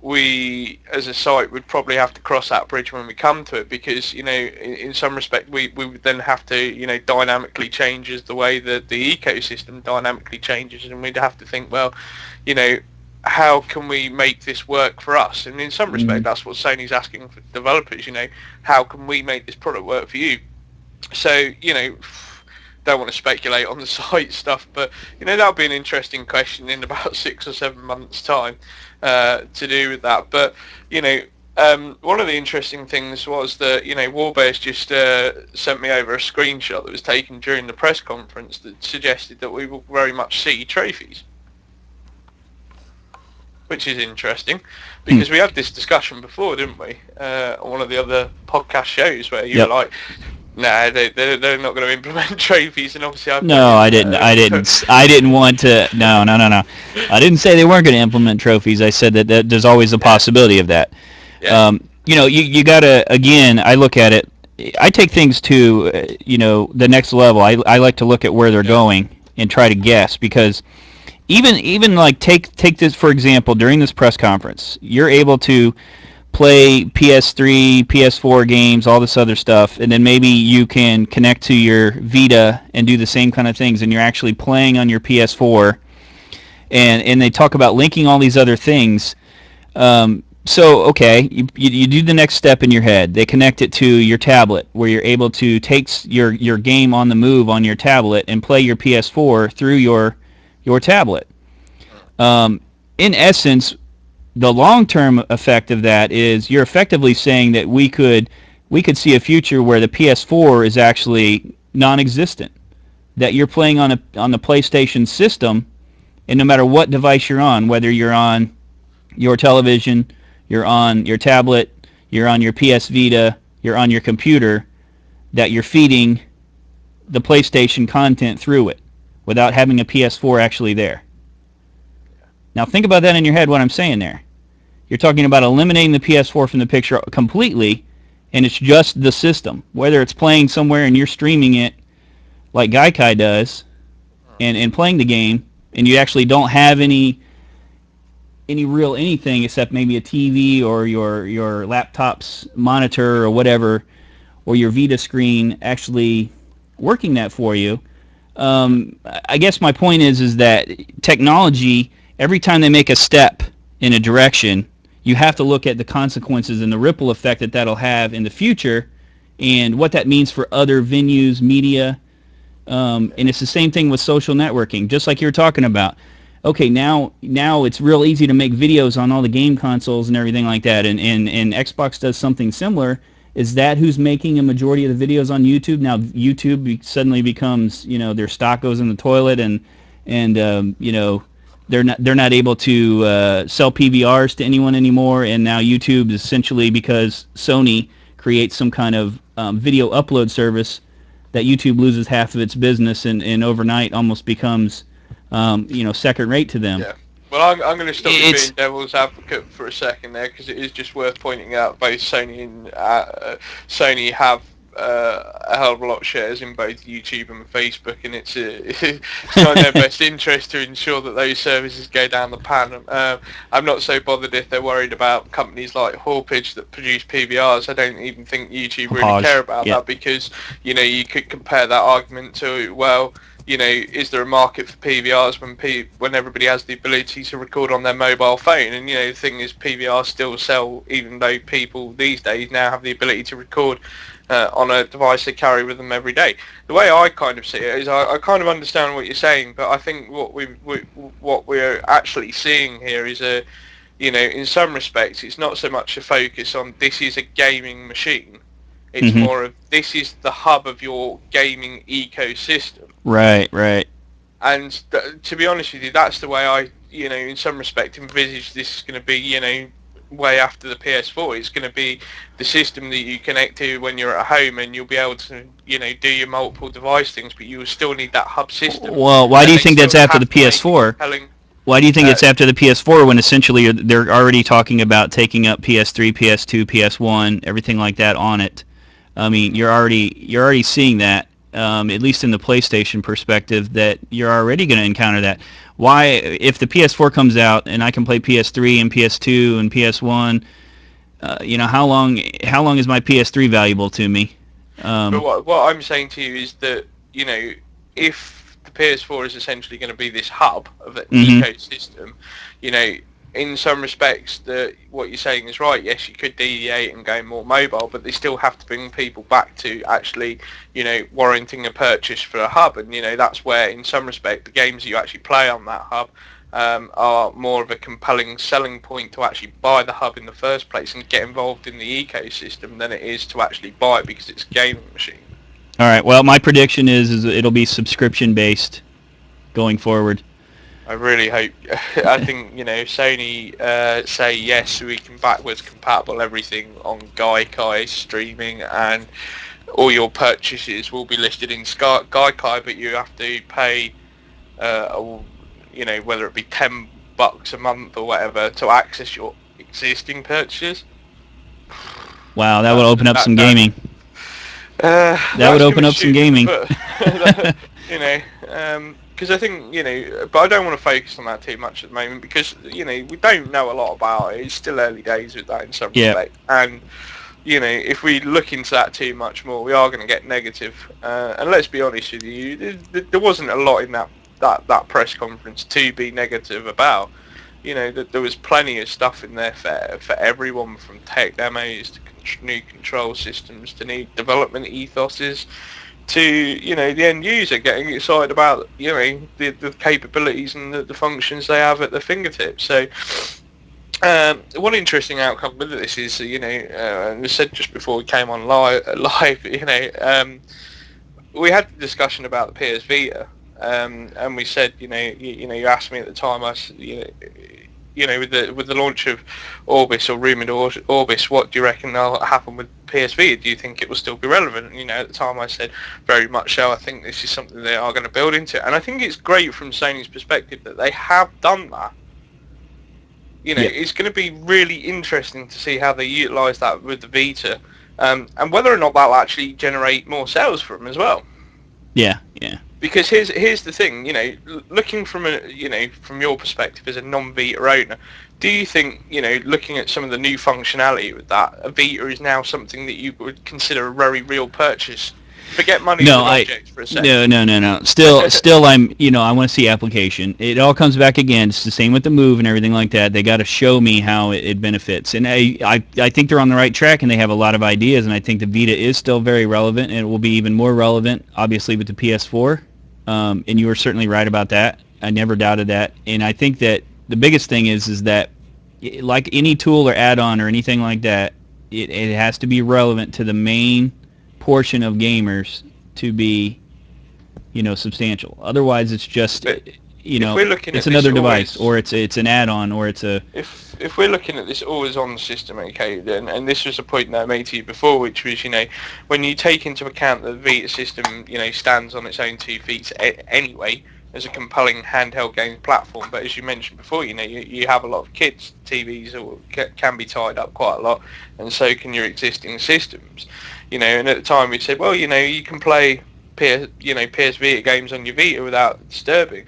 we as a site would probably have to cross that bridge when we come to it, because, you know, in some respect we would then have to, you know, dynamically change as the way that the ecosystem dynamically changes, and we'd have to think, well, you know, how can we make this work for us? And in some respect that's what Sony's asking for developers, you know, how can we make this product work for you? So, you know, don't want to speculate on the site stuff, but, you know, that'll be an interesting question in about 6 or 7 months time to do with that. But, you know, one of the interesting things was that, you know, Warbear's just sent me over a screenshot that was taken during the press conference that suggested that we will very much see trophies. which is interesting, because we had this discussion before, didn't we? On one of the other podcast shows where you were like, "Nah, they're not going to implement trophies," and obviously I No, I didn't. I didn't want to. No. I didn't say they weren't going to implement trophies. I said that there's always a possibility of that. Yeah. You gotta, again, I look at it. I take things to the next level. I like to look at where they're going and try to guess, because even like take this for example. During this press conference, you're able to play PS3, PS4 games, all this other stuff, and then maybe you can connect to your Vita and do the same kind of things, and you're actually playing on your PS4, and they talk about linking all these other things. So, okay, you do the next step in your head. They connect it to your tablet, where you're able to take your game on the move on your tablet and play your PS4 through your tablet. In essence, the long-term effect of that is you're effectively saying that we could see a future where the PS4 is actually non-existent, that you're playing on the PlayStation system, and no matter what device you're on, whether you're on your television, you're on your tablet, you're on your PS Vita, you're on your computer, that you're feeding the PlayStation content through it without having a PS4 actually there. Now think about that in your head, what I'm saying there. You're talking about eliminating the PS4 from the picture completely, and it's just the system. Whether it's playing somewhere and you're streaming it like Gaikai does, and playing the game, and you actually don't have any real anything except maybe a TV or your laptop's monitor or whatever, or your Vita screen actually working that for you. I guess my point is that technology, every time they make a step in a direction, you have to look at the consequences and the ripple effect that that'll have in the future, and what that means for other venues, media, and it's the same thing with social networking, just like you were talking about. Okay, now it's real easy to make videos on all the game consoles and everything like that, and Xbox does something similar. Is that who's making a majority of the videos on YouTube? Now YouTube suddenly becomes, their stock goes in the toilet, and they're not able to sell PVRs to anyone anymore, and now YouTube essentially, because Sony creates some kind of video upload service, that YouTube loses half of its business, and overnight almost becomes second rate to them. Yeah. Well, I'm going to stop you being devil's advocate for a second there, because it is just worth pointing out both Sony and Sony have a hell of a lot of shares in both YouTube and Facebook, and it's not in their best interest to ensure that those services go down the pan. I'm not so bothered if they're worried about companies like Hawpage that produce PVRs. I don't even think YouTube really care about that, because you could compare that argument to, well, is there a market for PVRs when everybody has the ability to record on their mobile phone? And the thing is, PVRs still sell, even though people these days now have the ability to record on a device they carry with them every day. The way I kind of see it is, I kind of understand what you're saying, but I think what we're actually seeing here is in some respects, it's not so much a focus on this is a gaming machine. It's more of this is the hub of your gaming ecosystem. Right. And to be honest with you, that's the way I, in some respect, envisage this is going to be, way after the PS4. It's going to be the system that you connect to when you're at home, and you'll be able to, do your multiple device things, but you will still need that hub system. Well, why do you think that's after the PS4? Why do you think it's after the PS4 when essentially they're already talking about taking up PS3, PS2, PS1, everything like that on it? I mean, you're already seeing that, at least in the PlayStation perspective, that you're already going to encounter that. Why, if the PS4 comes out and I can play PS3 and PS2 and PS1, how long is my PS3 valuable to me? But what I'm saying to you is that, if the PS4 is essentially going to be this hub of an ecosystem, in some respects, what you're saying is right. Yes, you could deviate and go more mobile, but they still have to bring people back to actually, warranting a purchase for a hub. And, that's where, in some respect, the games that you actually play on that hub are more of a compelling selling point to actually buy the hub in the first place and get involved in the ecosystem than it is to actually buy it because it's a gaming machine. All right. Well, my prediction is it'll be subscription-based going forward. I really hope. I think Sony say yes, we can backwards compatible everything on Gaikai streaming, and all your purchases will be listed in Gaikai, but you have to pay, whether it be $10 a month or whatever to access your existing purchases. Wow, that would open up some gaming. That would open up some gaming. But because I think but I don't want to focus on that too much at the moment, because we don't know a lot about it. It's still early days with that in some respect, and if we look into that too much more, we are going to get negative. And let's be honest with you, there wasn't a lot in that press conference to be negative about. There was plenty of stuff in there for everyone, from tech demos to new control systems to new development ethoses to the end user getting excited about the capabilities and the functions they have at their fingertips. So one interesting outcome with this is and I said just before we came on live we had the discussion about the PS Vita, and we said you asked me at the time, with the launch of Orbis, or rumoured Orbis, what do you reckon will happen with PS Vita? Do you think it will still be relevant? At the time I said very much so. I think this is something they are going to build into, and I think it's great from Sony's perspective that they have done that. It's going to be really interesting to see how they utilise that with the Vita, and whether or not that'll actually generate more sales for them as well. Yeah. Because here's the thing, looking from from your perspective as a non-Vita owner, do you think, looking at some of the new functionality with that, a Vita is now something that you would consider a very real purchase? Forget money as an object for a second. No. Still, I want to see application. It all comes back again. It's the same with the Move and everything like that. They got to show me how it benefits, and I think they're on the right track, and they have a lot of ideas. And I think the Vita is still very relevant, and it will be even more relevant, obviously, with the PS4. And you were certainly right about that. I never doubted that. And I think that the biggest thing is that, like any tool or add-on or anything like that, it has to be relevant to the main portion of gamers to be, substantial. Otherwise, it's just, it's another device, or it's an add-on, or it's a. If we're looking at this always on the system, okay, then, and this was a point that I made to you before, which was, when you take into account that the Vita system, stands on its own 2 feet anyway as a compelling handheld game platform, but as you mentioned before, you have a lot of kids' TVs that can be tied up quite a lot, and so can your existing systems. And at the time we said, well, you can play PS Vita games on your Vita without disturbing.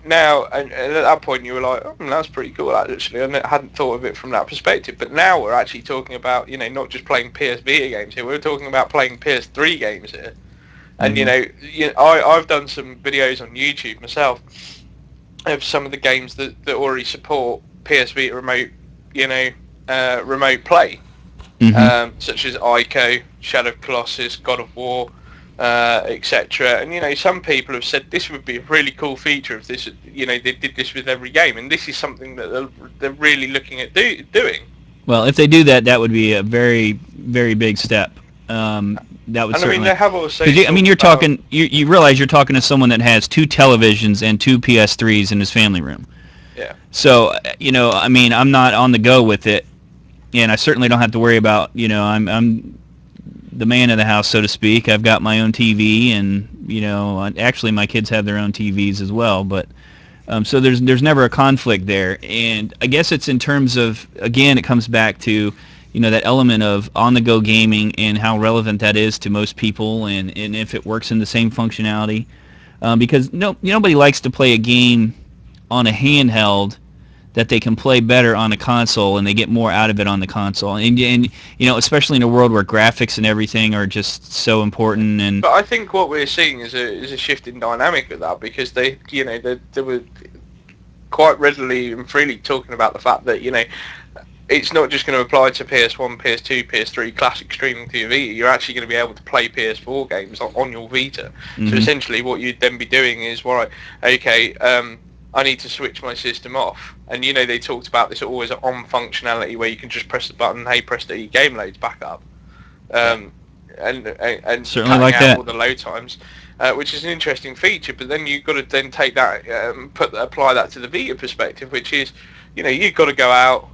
Now, and at that point you were like, oh, that's pretty cool actually. I hadn't thought of it from that perspective. But now we're actually talking about, not just playing PS Vita games here. We're talking about playing PS3 games here. And I've done some videos on YouTube myself of some of the games that already support PS Vita remote, remote play. Such as Ico, Shadow of Colossus, God of War, etc. And some people have said this would be a really cool feature if this, they did this with every game, and this is something that they're really looking at doing. Well, if they do that, that would be a very, very big step. That would certainly. They have also. You're talking. You realize you're talking to someone that has 2 televisions and 2 PS3s in his family room. Yeah. So I'm not on the go with it, and I certainly don't have to worry about. I'm the man of the house, so to speak. I've got my own TV, and actually my kids have their own TVs as well. But so there's never a conflict there, and I guess it's in terms of, again, it comes back to that element of on-the-go gaming and how relevant that is to most people, and if it works in the same functionality, because nobody likes to play a game on a handheld that they can play better on a console, and they get more out of it on the console, and especially in a world where graphics and everything are just so important. And but I think what we're seeing is a shift in dynamic with that, because they were quite readily and freely talking about the fact that it's not just going to apply to PS1, PS2, PS3 classic streaming to your Vita. You're actually going to be able to play PS4 games on your Vita. So essentially what you'd then be doing is, I need to switch my system off. And they talked about this always on functionality where you can just press the button, hey presto, your game loads back up. And certainly like out that. all the load times. which is an interesting feature. But then you've got to then take that, apply that to the Vita perspective, which is, you've got to go out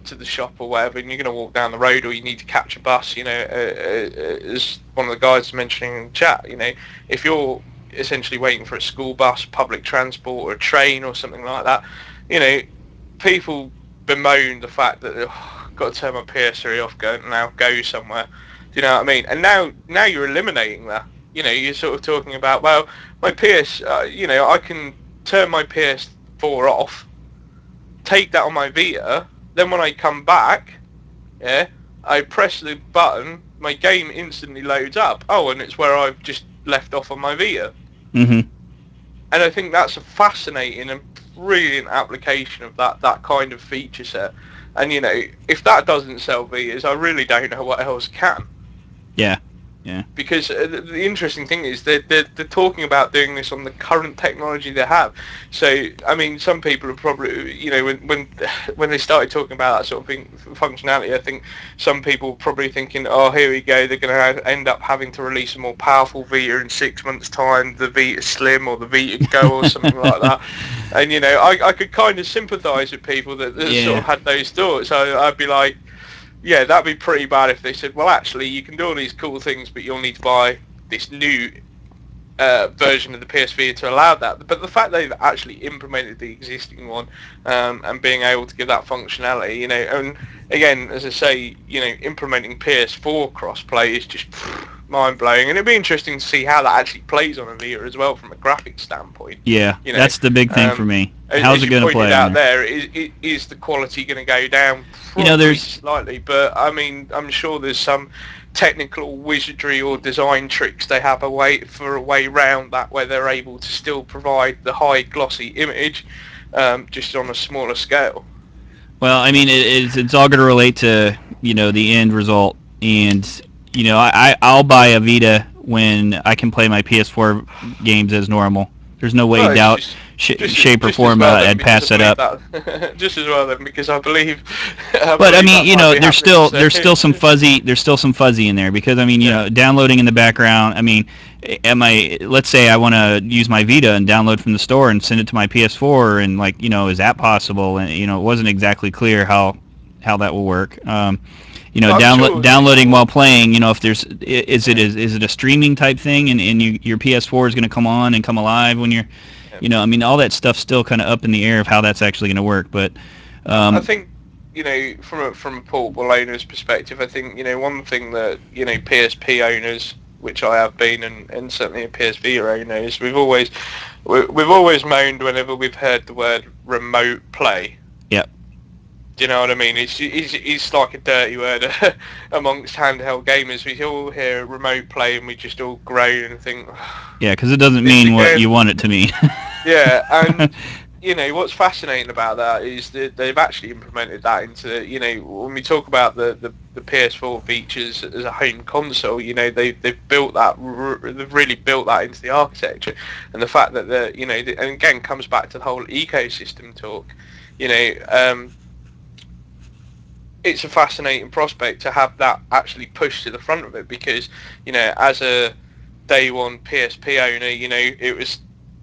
to the shop or whatever, and you're going to walk down the road, or you need to catch a bus. As one of the guys was mentioning in the chat, if you're essentially waiting for a school bus, public transport, or a train or something like that, people bemoan the fact that I've got to turn my PS3 off, go somewhere. Do you know what I mean? And now you're eliminating that. You're sort of talking about, well, my I can turn my PS4 off, take that on my Vita, then when I come back, I press the button, my game instantly loads up. Oh, and it's where I've just left off on my Vita. Mm-hmm. And I think that's a fascinating and brilliant application of that kind of feature set. And, if that doesn't sell Vitas, I really don't know what else can. Yeah. Yeah. Because the interesting thing is they're talking about doing this on the current technology they have. So, I mean, some people are probably, when they started talking about that sort of thing, functionality, I think some people were probably thinking, oh, here we go, they're going to end up having to release a more powerful Vita in 6 months' time, the Vita Slim or the Vita Go or something like that. And, I could kind of sympathise with people that sort of had those thoughts. I'd be like, yeah, that'd be pretty bad if they said, well, actually, you can do all these cool things, but you'll need to buy this new version of the PS Vita to allow that. But the fact they've actually implemented the existing one and being able to give that functionality, and again, as I say, implementing PS4 crossplay is just mind-blowing. And it'd be interesting to see how that actually plays on a Vita as well from a graphics standpoint. Yeah, that's the big thing for me. How's it going to play out there? Is the quality going to go down? There's slightly, but I mean, I'm sure there's some technical wizardry or design tricks they have a way around that, where they're able to still provide the high glossy image, just on a smaller scale. Well, I mean, it's all going to relate to the end result, and I'll buy a Vita when I can play my PS4 games as normal. There's no way, shape, or form I'd pass that up. Just as well then, because I believe. But I mean, there's still some fuzzy in there, because I mean, downloading in the background. I mean, let's say I want to use my Vita and download from the store and send it to my PS4, and is that possible? And it wasn't exactly clear how that will work. Downloading while playing, if there's, is it a streaming type thing, and your PS4 is going to come on and come alive when you're, I mean, all that stuff's still kind of up in the air of how that's actually going to work. But I think, from a portable owner's perspective, I think, one thing that, PSP owners, which I have been, and certainly a PS Vita owner, is we've always moaned whenever we've heard the word remote play. Yep. Do you know what I mean? It's like a dirty word amongst handheld gamers. We all hear remote play and we just all groan and think... Yeah, because it doesn't mean what you want it to mean. Yeah, and what's fascinating about that is that they've actually implemented that into, when we talk about the PS4 features as a home console, they've built that, they've really built that into the architecture, and the fact that and again comes back to the whole ecosystem talk. It's a fascinating prospect to have that actually pushed to the front of it, because, as a day one PSP owner, it was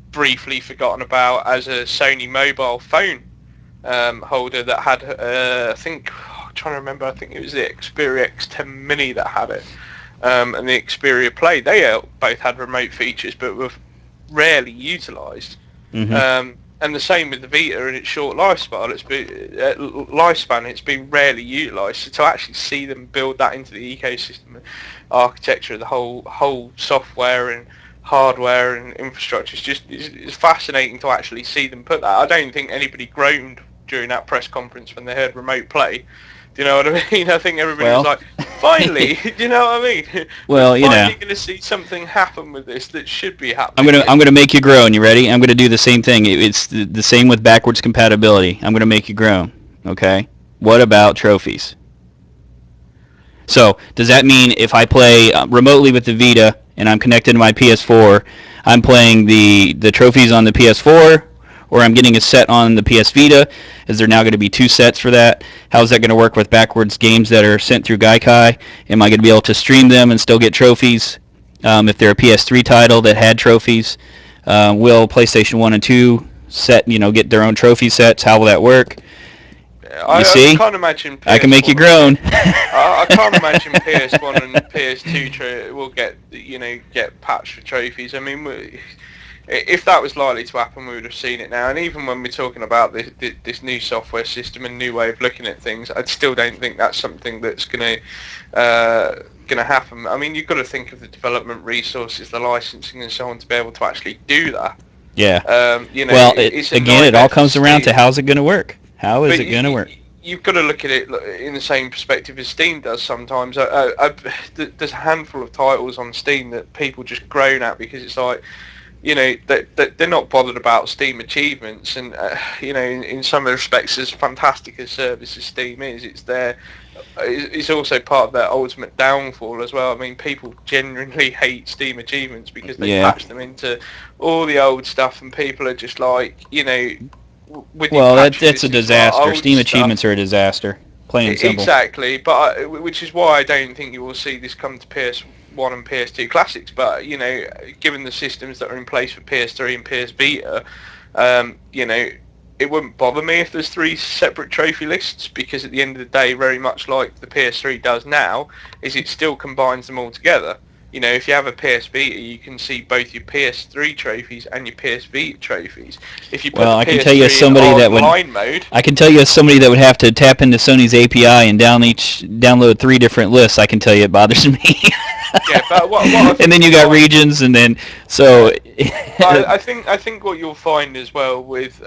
briefly forgotten about as a Sony mobile phone holder that had, I'm trying to remember, I think it was the Xperia X10 Mini that had it, and the Xperia Play. They both had remote features, but were rarely utilised. Mm-hmm. And the same with the Vita in its short lifespan. It's been rarely utilised. So to actually see them build that into the ecosystem, architecture, the whole software and hardware and infrastructure, it's fascinating to actually see them put that. I don't think anybody groaned during that press conference when they heard remote play. Do you know what I mean? I think everybody was like, finally, do you know what I mean? Well, We're finally going to see something happen with this that should be happening. I'm gonna make you groan. You ready? I'm gonna do the same thing. It's the same with backwards compatibility. I'm gonna make you groan. Okay. What about trophies? So does that mean if I play remotely with the Vita and I'm connected to my PS4, I'm playing the trophies on the PS4? Or I'm getting a set on the PS Vita? Is there now going to be two sets for that? How is that going to work with backwards games that are sent through Gaikai? Am I going to be able to stream them and still get trophies? If they're a PS3 title that had trophies, will PlayStation 1 and 2 get their own trophy sets? How will that work? You I see? can't imagine I can make you PS1 and groan. I can't imagine PS1 and PS2 will get patched for trophies. I mean, if that was likely to happen, we would have seen it now. And even when we're talking about this new software system and new way of looking at things, I still don't think that's something that's going to happen. I mean, you've got to think of the development resources, the licensing, and so on to be able to actually do that. Yeah. Well, It's a it all nightmare for comes around to Steam. how's it going to work? How is But it going to work? you've got to look at it in the same perspective as Steam does sometimes. There's a handful of titles on Steam that people just groan at because it's like, they're not bothered about Steam achievements, and in some respects, as fantastic a service as Steam is, it's also part of their ultimate downfall as well. I mean, people genuinely hate Steam achievements because they patch them into all the old stuff, and people are just like, with you patching that's this a into our disaster. old Steam stuff. achievements are a disaster. Plain and simple. Exactly, but which is why I don't think you will see this come to PS1 and PS2 classics. But given the systems that are in place for PS3 and PS Vita, it wouldn't bother me if there's 3 separate trophy lists, because at the end of the day, very much like the PS3 does now, is it still combines them all together. If you have a PS Vita, you can see both your PS3 trophies and your PS Vita trophies. If you put the PS3 in online mode, I can tell you as somebody that would have to tap into Sony's API and download 3 different lists. I can tell you it bothers me. Yeah, but what and then you got regions, and then so. I think what you'll find as well with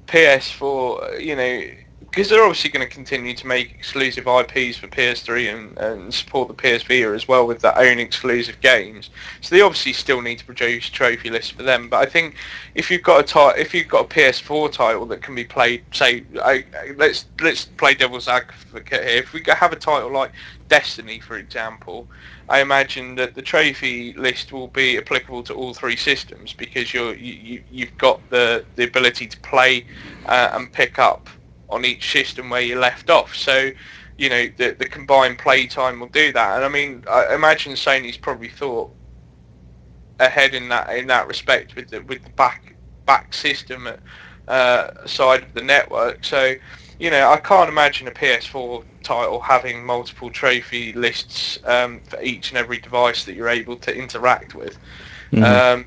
PS4, because they're obviously going to continue to make exclusive IPs for PS3 and support the PS Vita as well with their own exclusive games. So they obviously still need to produce trophy lists for them. But I think if you've got a PS4 title that can be played, say, let's play devil's advocate here. If we have a title like Destiny, for example, I imagine that the trophy list will be applicable to all 3 systems, because you've got the ability to play and pick up on each system where you left off. So, the combined play time will do that. And I mean, I imagine Sony's probably thought ahead in that respect with the back system side of the network. So, I can't imagine a PS4 title having multiple trophy lists for each and every device that you're able to interact with. Mm-hmm.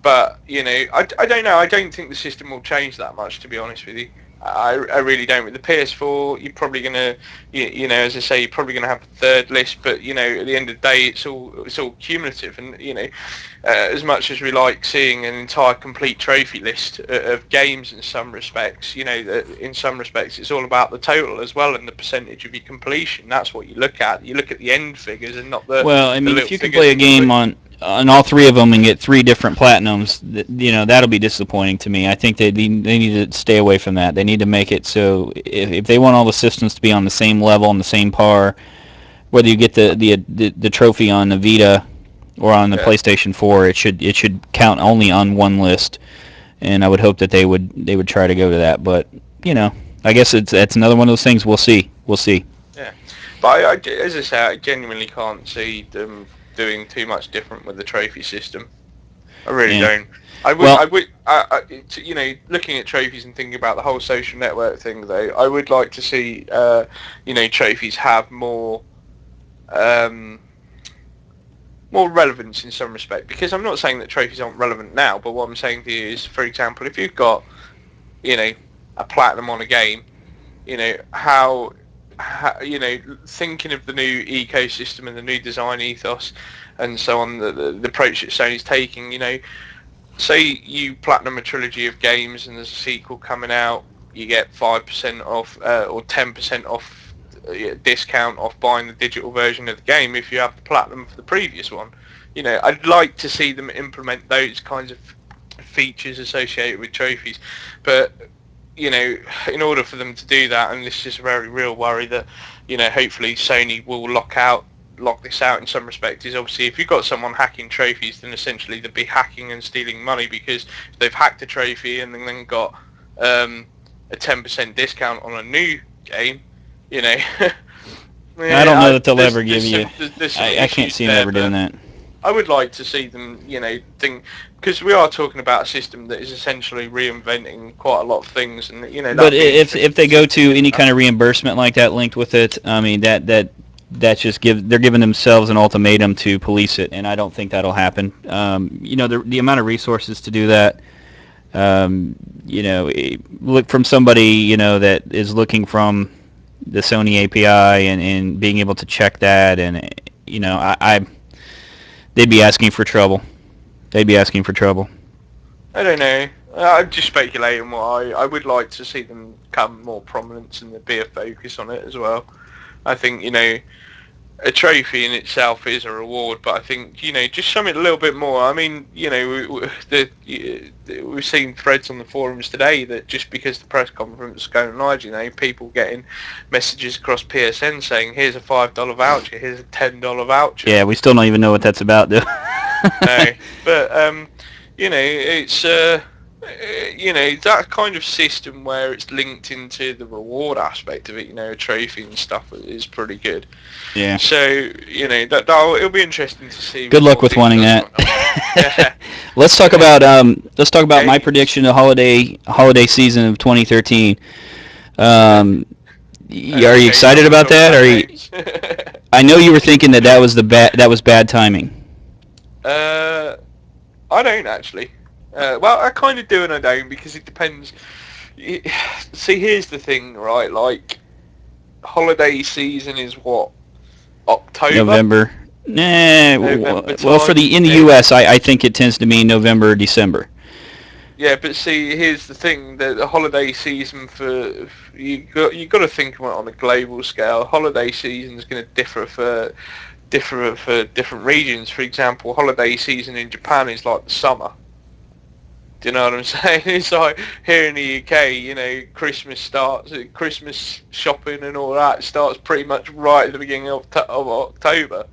But I don't know. I don't think the system will change that much, to be honest with you. I really don't. With the PS4, you're probably gonna, as I say, you're probably gonna have a 3rd list. But at the end of the day, it's all cumulative. And as much as we like seeing an entire complete trophy list of games in some respects, in some respects, it's all about the total as well and the percentage of your completion. That's what you look at. You look at the end figures and not the. Well, I mean, if you can play a game on all 3 of them and get 3 different platinums, that'll be disappointing to me. I think they need to stay away from that. They need to make it so if they want all the systems to be on the same level, on the same par, whether you get the trophy on the Vita or on the PlayStation 4, it should count only on one list. And I would hope that they would try to go to that. But I guess it's another one of those things. We'll see. Yeah, but as I say, I genuinely can't see them doing too much different with the trophy system. I really don't. I would, looking at trophies and thinking about the whole social network thing, though, I would like to see, trophies have more relevance in some respect. Because I'm not saying that trophies aren't relevant now, but what I'm saying to you is, for example, if you've got, a platinum on a game, how thinking of the new ecosystem and the new design ethos and so on, the approach that Sony's taking, say you platinum a trilogy of games and there's a sequel coming out, you get 5% off or 10% off discount off buying the digital version of the game if you have the platinum for the previous one. I'd like to see them implement those kinds of features associated with trophies, but in order for them to do that, and this is a very real worry that, hopefully Sony will lock this out in some respect, is obviously if you've got someone hacking trophies, then essentially they'd be hacking and stealing money, because if they've hacked a trophy and then got a 10% discount on a new game, I don't know that they'll ever give you. I can't see them ever doing that. I would like to see them, think, because we are talking about a system that is essentially reinventing quite a lot of things, and But that'd be interesting if they to see go if they to do any that. kind of reimbursement like that linked with it, I mean that just they're giving themselves an ultimatum to police it, and I don't think that'll happen. The amount of resources to do that. Look from somebody that is looking from the Sony API and being able to check that, and they'd be asking for trouble. They'd be asking for trouble. I don't know. I'm just speculating. What I would like to see them come more prominence and there be a focus on it as well. I think a trophy in itself is a reward, but I think just something a little bit more. I mean, we've seen threads on the forums today that just because the press conference is going live, people getting messages across PSN saying, "Here's a $5 voucher, here's a $10 voucher." Yeah, we still don't even know what that's about, though. No, but it's that kind of system where it's linked into the reward aspect of it. A trophy and stuff is pretty good. Yeah. So it'll be interesting to see. Good luck with wanting that. Yeah. Let's talk about my Games. prediction of holiday season of 2013. Are you excited about that? I know you were thinking that was bad timing. I don't actually. Well, I kind of do and I don't, because it depends. See, here's the thing, right? Like, holiday season is what? October? November. November Well, in the U.S., I think it tends to mean November or December. Yeah, but see, here's the thing: the holiday season for you got to think about it on a global scale. Holiday season is going to differ for different regions. For example, holiday season in Japan is like the summer. Do you know what I'm saying? It's like here in the UK, Christmas shopping and all that starts pretty much right at the beginning of October.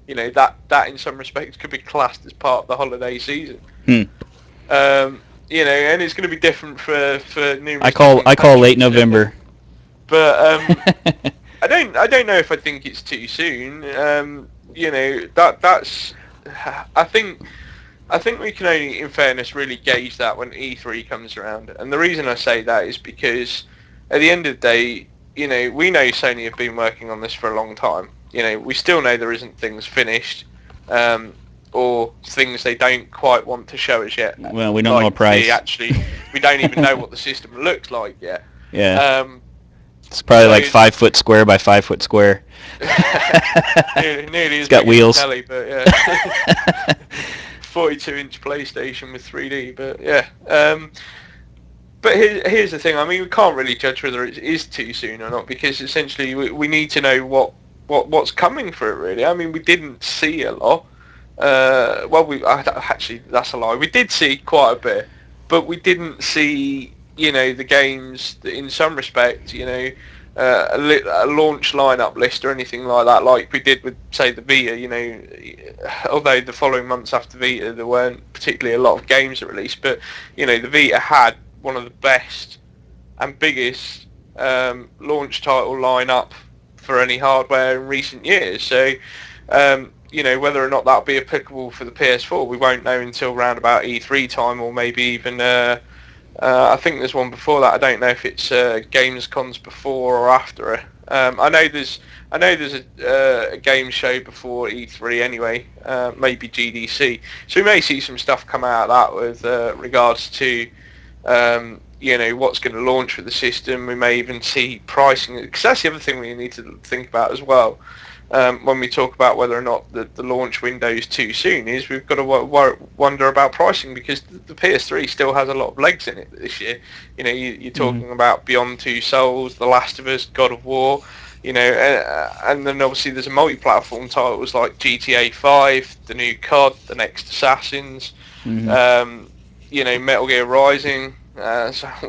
That in some respects could be classed as part of the holiday season. And it's going to be different for numerous. I call late November. But I don't know if I think it's too soon. That's. I think we can only, in fairness, really gauge that when E3 comes around. And the reason I say that is because at the end of the day, we know Sony have been working on this for a long time. We still know there isn't things finished, or things they don't quite want to show us yet. Well, we don't know a price. We don't even know what the system looks like yet. Yeah. It's probably like 5 foot square by 5 foot square. nearly it's got wheels. Telly, but yeah. 42-inch PlayStation with 3D, but yeah. But here's the thing. I mean, we can't really judge whether it is too soon or not, because essentially we need to know what's coming for it. Really, I mean, we didn't see a lot. Actually, that's a lie. We did see quite a bit, but we didn't see the games that, in some respect, a launch lineup list or anything like that, like we did with, say, the Vita. Although the following months after Vita there weren't particularly a lot of games that released, but the Vita had one of the best and biggest launch title lineup for any hardware in recent years. So whether or not that'll be applicable for the PS4, we won't know until round about E3 time, or maybe even I think there's one before that. I don't know if it's Gamescom's before or after it. I know there's a game show before E3 anyway, maybe GDC. So we may see some stuff come out of that with regards to what's going to launch with the system. We may even see pricing, because that's the other thing we need to think about as well. When we talk about whether or not the launch window is too soon, is we've got to wonder about pricing, because the PS3 still has a lot of legs in it this year. You're talking about Beyond Two Souls, The Last of Us, God of War, and then obviously there's a multi-platform titles like GTA 5, the new COD, the next Assassins, Metal Gear Rising,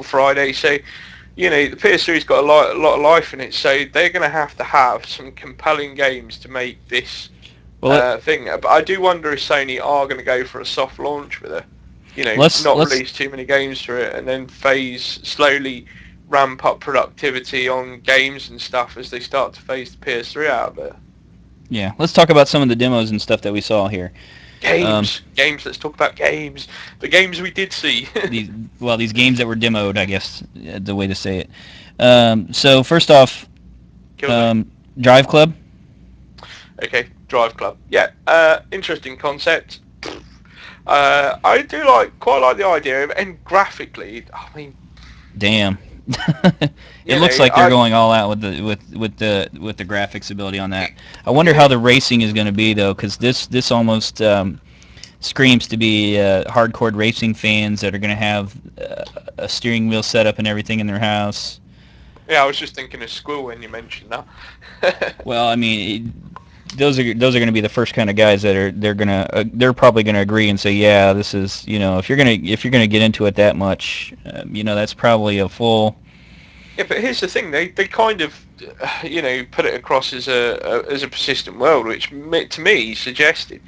Friday. So the PS3's got a lot of life in it, so they're going to have some compelling games to make this thing. But I do wonder if Sony are going to go for a soft launch with it. Release too many games for it, and then slowly ramp up productivity on games and stuff as they start to phase the PS3 out of it. Yeah, let's talk about some of the demos and stuff that we saw here. Games. Let's talk about games. The games we did see. these games that were demoed, I guess, the way to say it. So first off, Drive Club. Okay, Drive Club. Yeah, interesting concept. I do quite like the idea of, and graphically, I mean, damn. It looks like they're going all out with the graphics ability on that. I wonder how the racing is going to be though, because this almost screams to be hardcore racing fans that are going to have a steering wheel setup and everything in their house. Yeah, I was just thinking of Squill when you mentioned that. Well, I mean, those are going to be the first kind of guys that they're probably going to agree and say, yeah, this is, if you're going to get into it that much, that's probably a full. Yeah, but here's the thing: they kind of, put it across as a persistent world, which to me suggested,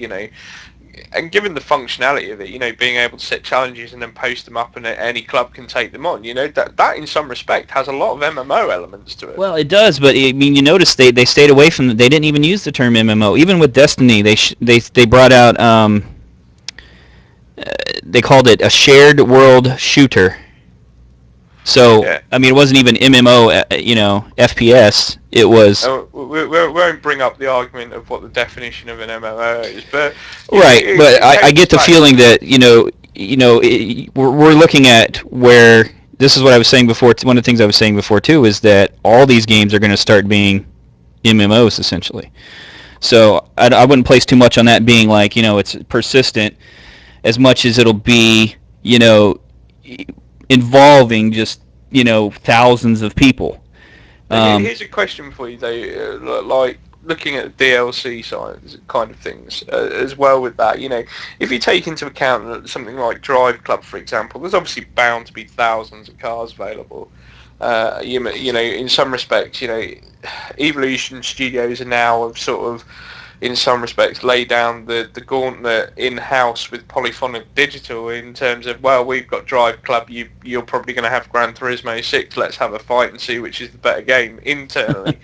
and given the functionality of it, being able to set challenges and then post them up and any club can take them on, that in some respect has a lot of MMO elements to it. Well, it does, but I mean, you notice they stayed away from they didn't even use the term MMO. Even with Destiny, they brought out they called it a shared world shooter. So yeah. I mean, it wasn't even MMO, FPS. It was. We won't bring up the argument of what the definition of an MMO is, but right. But I get the feeling that we're looking at where this is what I was saying before. One of the things I was saying before too is that all these games are going to start being MMOs essentially. So I wouldn't place too much on that being like it's persistent as much as it'll be involving just thousands of people. Here's a question for you though, like looking at the DLC side kind of things as well with that. If you take into account something like Drive Club, for example, there's obviously bound to be thousands of cars available. In some respects, Evolution Studios are now have sort of, in some respects, lay down the gauntlet in-house with Polyphonic Digital in terms of, well, we've got Drive Club, you're probably going to have Gran Turismo 6, let's have a fight and see which is the better game internally.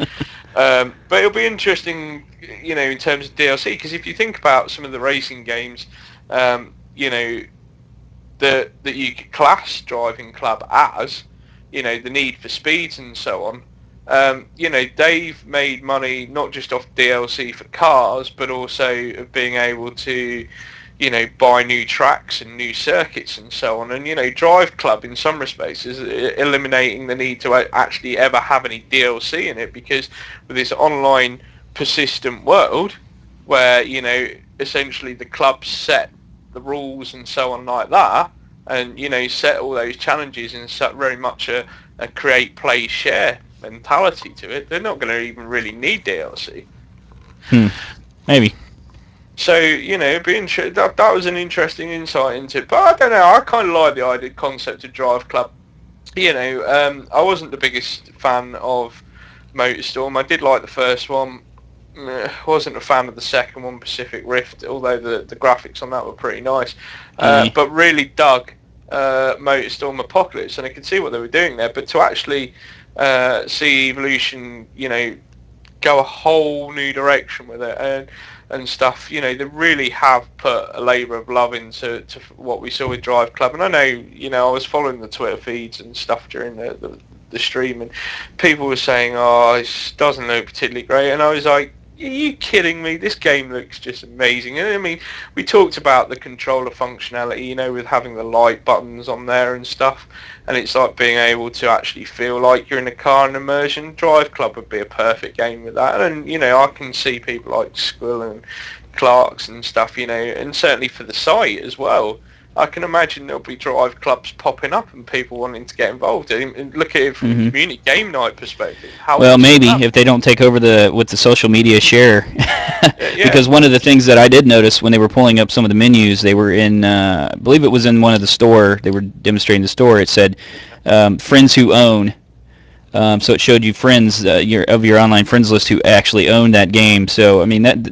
But it'll be interesting, in terms of DLC, because if you think about some of the racing games, that you could class Driving Club as, the Need for Speeds and so on, they've made money not just off DLC for cars, but also of being able to, buy new tracks and new circuits and so on. And, Drive Club in some respects is eliminating the need to actually ever have any DLC in it, because with this online persistent world where, essentially the clubs set the rules and so on like that, and, set all those challenges in very much a create, play, share mentality to it, they're not going to even really need DLC. Maybe. So, that was an interesting insight into it. But I don't know, I kind of like the idea, concept of Drive Club. I wasn't the biggest fan of MotorStorm. I did like the first one. Wasn't a fan of the second one, Pacific Rift, although the graphics on that were pretty nice. But really dug MotorStorm Apocalypse, and I could see what they were doing there. But to actually see Evolution, go a whole new direction with it and stuff, they really have put a labour of love into what we saw with Drive Club. And I know, I was following the Twitter feeds and stuff during the stream, and people were saying, oh, it doesn't look particularly great, and I was like, are you kidding me? This game looks just amazing. And I mean, we talked about the controller functionality, with having the light buttons on there and stuff. And it's like being able to actually feel like you're in a car in immersion. Drive Club would be a perfect game with that. And, I can see people like Squill and Clarks and stuff, and certainly for the site as well. I can imagine there'll be Drive Clubs popping up and people wanting to get involved. And look at it from a community game night perspective. Well, maybe if they don't take over with the social media share. Because one of the things that I did notice when they were pulling up some of the menus, they were in, I believe it was in one of the store, they were demonstrating the store, it said, friends who own. So it showed you friends of your online friends list who actually own that game. So, I mean, that,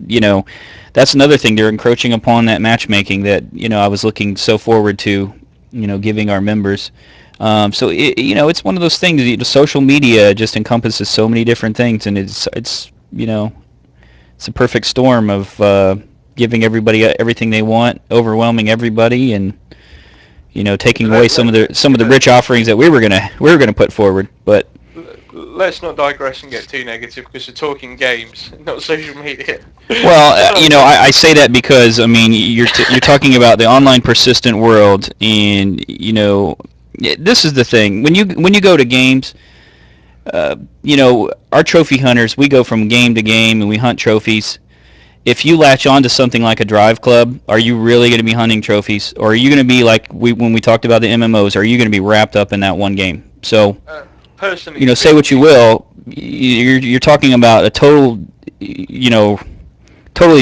that's another thing. They're encroaching upon that matchmaking that, I was looking so forward to, giving our members. So, it's one of those things. Social media just encompasses so many different things, and it's a perfect storm of giving everybody everything they want, overwhelming everybody, and taking away some of the rich offerings that we were gonna put forward. But let's not digress and get too negative because we're talking games, not social media. Well, I say that because I mean you're talking about the online persistent world, and this is the thing when you go to games. Our trophy hunters, we go from game to game and we hunt trophies. If you latch on to something like a drive club, are you really going to be hunting trophies, or are you going to be like when we talked about the MMOs? Are you going to be wrapped up in that one game? So, personally, say what you will, you're talking about a totally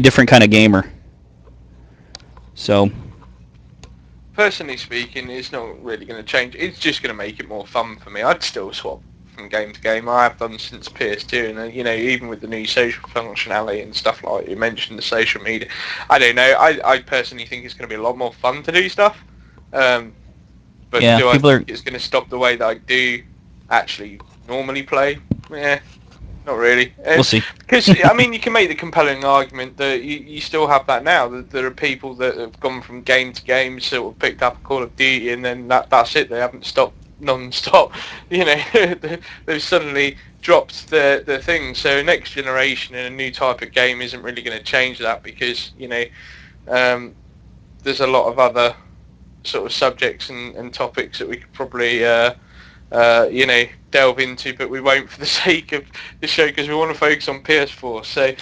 different kind of gamer. So, personally speaking, it's not really going to change. It's just going to make it more fun for me. I'd still swap from game to game. I have done since PS2, and even with the new social functionality and stuff like you mentioned, the social media, I don't know. I personally think it's going to be a lot more fun to do stuff. But yeah, do I think it's going to stop the way that I do actually normally play? Yeah, not really. We'll see. Because you can make the compelling argument that you still have that now. That there are people that have gone from game to game, sort of picked up a Call of Duty, and then that's it. They haven't stopped non-stop. They've suddenly dropped their thing. So next generation and a new type of game isn't really going to change that because there's a lot of other sort of subjects and topics that we could probably delve into, but we won't for the sake of the show because we want to focus on PS4. So,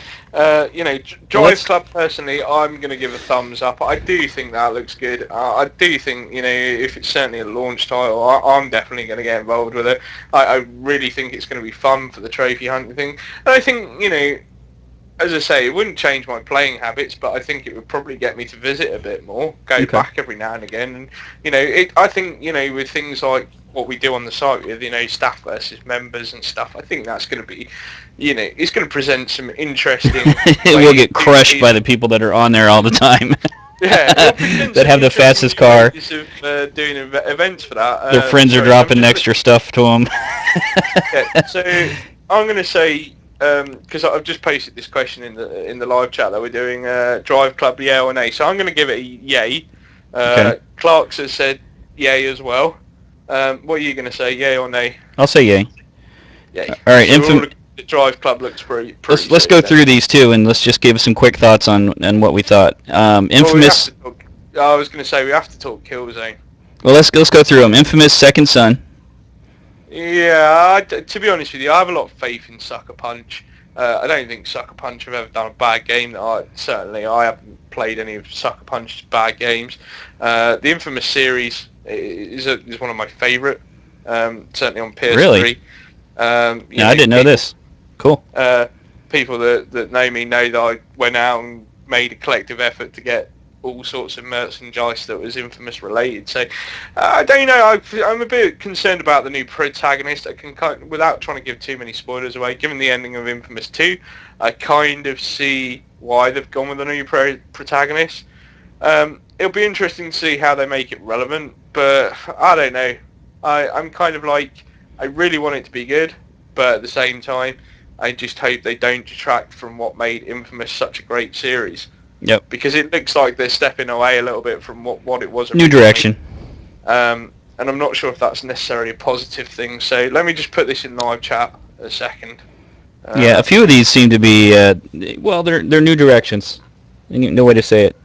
Drive Club, personally, I'm going to give a thumbs up. I do think that looks good. I do think, if it's certainly a launch title, I'm definitely going to get involved with it. I really think it's going to be fun for the trophy hunting thing. And I think, as I say, it wouldn't change my playing habits, but I think it would probably get me to visit a bit more, go back every now and again. And, I think, with things like what we do on the site with, staff versus members and stuff, I think that's going to be, it's going to present some interesting... It will get crushed by the people that are on there all the time. Yeah, that have the fastest car. Of, doing events for that. Their friends are dropping extra stuff to them. Yeah, so I'm going to say... because I've just posted this question in the live chat that we're doing, Drive Club, yay or nay. So I'm going to give it a yay. Okay. Clark's has said yay as well. What are you going to say, yay or nay? I'll say yay. Yay. All right, so the Drive Club looks pretty let's go through these two, and let's just give some quick thoughts on what we thought. Infamous... I was going to say we have to talk Killzone. Well, let's go through them. Infamous Second Son. Yeah, to be honest with you, I have a lot of faith in Sucker Punch. I don't think Sucker Punch have ever done a bad game. I haven't played any of Sucker Punch's bad games. The Infamous series is one of my favourite, certainly on PS3. Really? I didn't know this. Cool. People that know me know that I went out and made a collective effort to get all sorts of merchandise that was Infamous related. So I don't know. I'm a bit concerned about the new protagonist. I can without trying to give too many spoilers away. Given the ending of Infamous 2, I kind of see why they've gone with a new protagonist. It'll be interesting to see how they make it relevant, but I don't know. I'm kind of like, I really want it to be good, but at the same time, I just hope they don't detract from what made Infamous such a great series. Yep. Because it looks like they're stepping away a little bit from what it was originally. New direction. And I'm not sure if that's necessarily a positive thing. So let me just put this in live chat a second. Yeah, a few of these seem to be, they're new directions. No way to say it.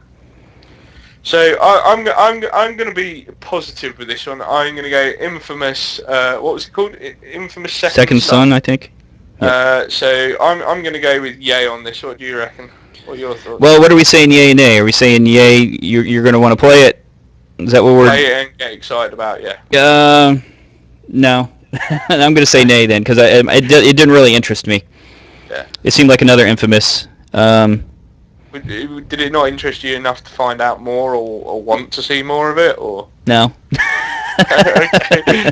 So I'm going to be positive with this one. I'm going to go Infamous. What was it called? Infamous Second Son, I think. Yep. So I'm going to go with yay on this. What do you reckon? What are your thoughts? Well, what are we saying, yay and nay? Are we saying yay, you're going to want to play it? Is that what we're... Yay and get excited about, yeah. No. I'm going to say nay then, because it didn't really interest me. Yeah. It seemed like another Infamous. Did it not interest you enough to find out more or want to see more of it, or...? No. Okay.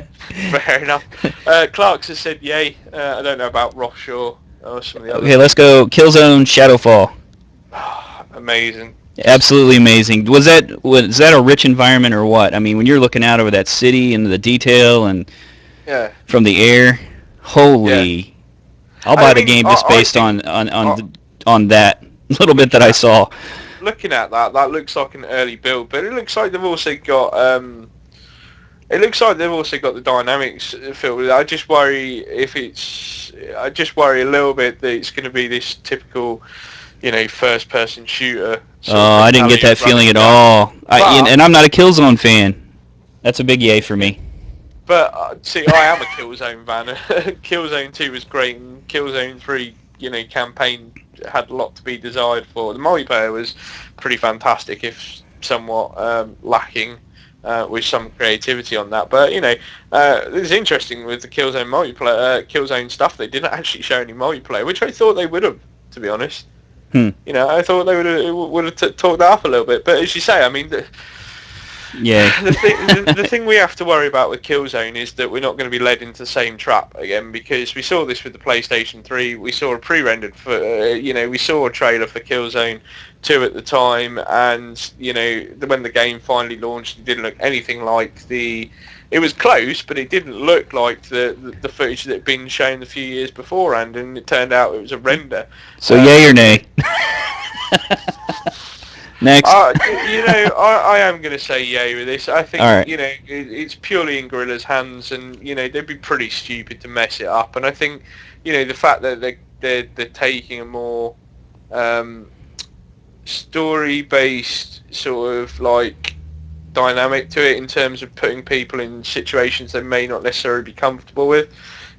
Fair enough. Clark's has said yay. I don't know about Rothshaw or some of the others. Okay, let's go Killzone Shadowfall. Amazing. Absolutely amazing. Was that a rich environment or what? I mean, when you're looking out over that city and the detail and from the air, holy! I'll buy the game just based on that little bit that I saw. looking at that looks like an early build, but it looks like they've also got the dynamics filled. I just worry a little bit that it's going to be this typical, first-person shooter sort of Oh, I didn't get mentality that of feeling running at gun. all. But And I'm not a Killzone fan. That's a big yay for me. But see, I am a Killzone fan. Killzone 2 was great, and Killzone 3, campaign had a lot to be desired for. The multiplayer was pretty fantastic, if somewhat lacking with some creativity on that. But it's interesting with the Killzone multiplayer, Killzone stuff. They didn't actually show any multiplayer, which I thought they would have, to be honest. I thought they would have talked that up a little bit. But as you say, I mean. Yay. The thing we have to worry about with Killzone is that we're not going to be led into the same trap again, because we saw this with the PlayStation 3. We saw a pre-rendered we saw a trailer for Killzone 2 at the time, and when the game finally launched, it didn't look anything like it was close, but it didn't look like the footage that had been shown a few years beforehand, and it turned out it was a render. So yay or nay? Next. I am going to say yay with this. I think, All right. It's purely in Guerrilla's hands, and, they'd be pretty stupid to mess it up. And I think, the fact that they're taking a more story-based sort of, dynamic to it in terms of putting people in situations they may not necessarily be comfortable with.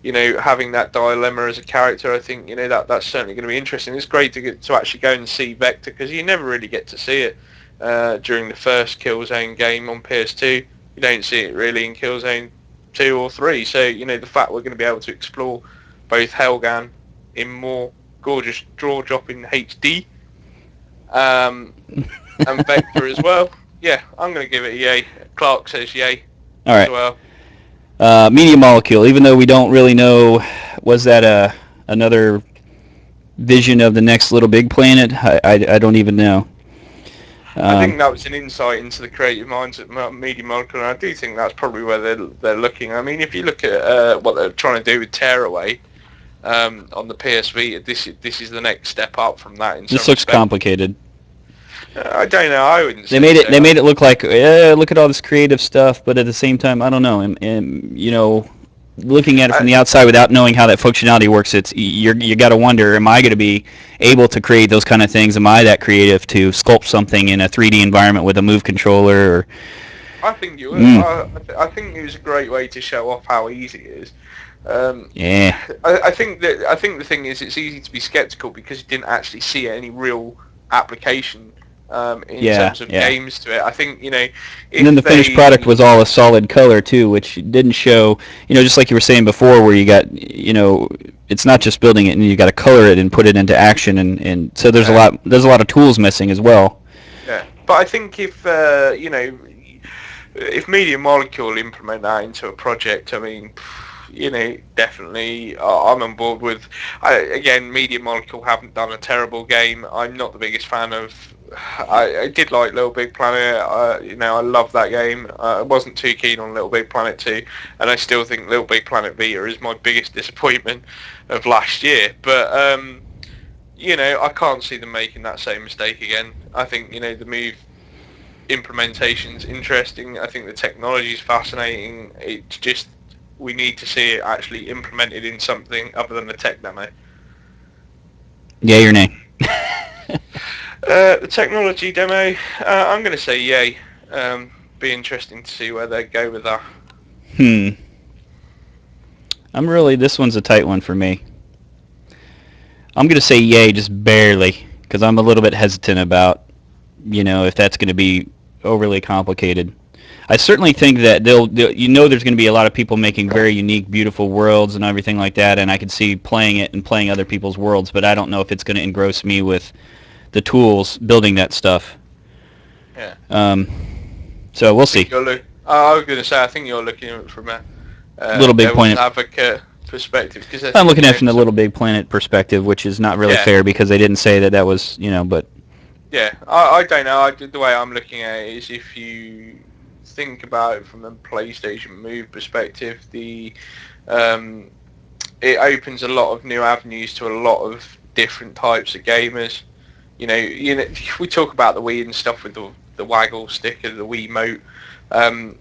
Having that dilemma as a character, I think that's certainly going to be interesting. It's great to get to actually go and see Vector, because you never really get to see it during the first Killzone game on PS2. You don't see it really in Killzone 2 or 3. So the fact we're going to be able to explore both Helgan in more gorgeous jaw-dropping HD and Vector as well. Yeah, I'm going to give it a yay. Clark says yay. All right. As well. Media Molecule, even though we don't really know, was that another vision of the next Little Big Planet? I don't even know. I think that was an insight into the creative minds at Media Molecule, and I do think that's probably where they're looking. I mean, if you look at what they're trying to do with Tearaway on the PS Vita, this is the next step up from that. This looks complicated. I don't know. I wouldn't. They made it. They made it look like, look at all this creative stuff, but at the same time, I don't know. And looking at it from the outside without knowing how that functionality works, you got to wonder: am I going to be able to create those kind of things? Am I that creative to sculpt something in a 3D environment with a Move controller? Or I think you would. I think it was a great way to show off how easy it is. Yeah. I think the thing is, it's easy to be skeptical because you didn't actually see any real application in terms of games to it. I think, and then the finished product was all a solid color too, which didn't show, just like you were saying before, where you got, it's not just building it and you got to color it and put it into action, and so there's a lot of tools missing as well. Yeah, but I think if Media Molecule implement that into a project, I mean, definitely I'm on board with. Again, Media Molecule haven't done a terrible game. I'm not the biggest fan of. I did like Little Big Planet. I love that game. I wasn't too keen on Little Big Planet 2, and I still think Little Big Planet Vita is my biggest disappointment of last year. But I can't see them making that same mistake again. I think the Move implementation's interesting. I think the technology is fascinating. It's just we need to see it actually implemented in something other than the tech demo. Yay or nay? The technology demo, I'm going to say yay. Be interesting to see where they go with that. This one's a tight one for me. I'm going to say yay, just barely, because I'm a little bit hesitant about, if that's going to be overly complicated. I certainly think that there's going to be a lot of people making very unique, beautiful worlds and everything like that, and I could see playing it and playing other people's worlds, but I don't know if it's going to engross me with the tools building that stuff. Yeah. So we'll see. I was going to say, I think you're looking at it from a Little Big Planet advocate perspective. I'm looking at it from the Little Big Planet perspective, which is not really fair because they didn't say that was, but... Yeah, I don't know. The way I'm looking at it is if you think about it from a PlayStation Move perspective, it opens a lot of new avenues to a lot of different types of gamers. We talk about the Wii and stuff with the waggle stick and the Wiimote, and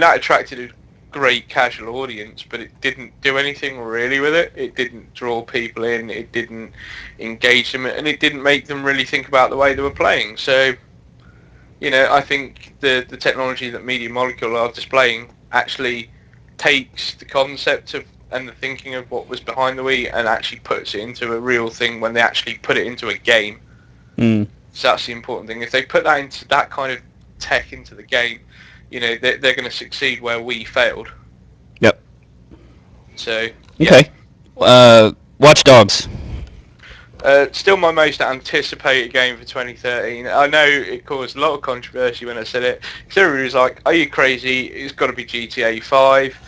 that attracted a great casual audience, but it didn't do anything really with it. It didn't draw people in. It didn't engage them, and it didn't make them really think about the way they were playing. So, I think the technology that Media Molecule are displaying actually takes the concept of and the thinking of what was behind the Wii and actually puts it into a real thing when they actually put it into a game. So that's the important thing. If they put that kind of tech into the game, they're going to succeed where we failed. Yep. So yeah. Okay. Watch Dogs. Still my most anticipated game for 2013. I know it caused a lot of controversy when I said it. So everybody was like, "Are you crazy? It's got to be GTA 5."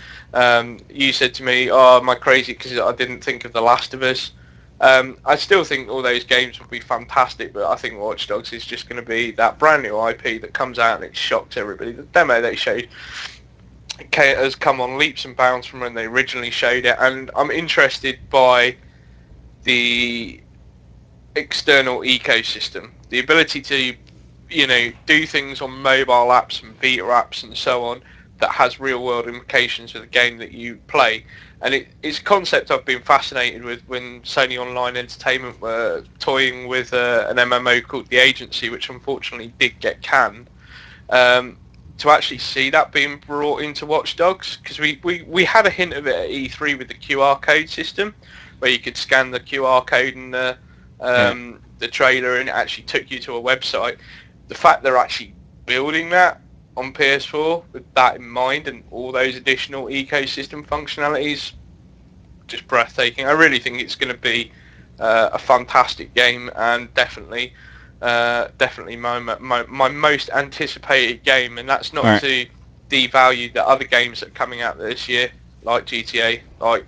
You said to me, "Oh, am I crazy because I didn't think of The Last of Us?" I still think all those games would be fantastic, but I think Watch Dogs is just going to be that brand new IP that comes out and it shocks everybody. The demo they showed has come on leaps and bounds from when they originally showed it, and I'm interested by the external ecosystem, the ability to, do things on mobile apps and beta apps and so on that has real world implications for the game that you play. And it's a concept I've been fascinated with when Sony Online Entertainment were toying with an MMO called The Agency, which unfortunately did get canned. To actually see that being brought into Watch Dogs, because we had a hint of it at E3 with the QR code system, where you could scan the QR code and the trailer and it actually took you to a website. The fact they're actually building that on PS4 with that in mind and all those additional ecosystem functionalities, just breathtaking. I really think it's going to be a fantastic game, and definitely my most anticipated game. And that's not to devalue the other games that are coming out this year, like GTA, like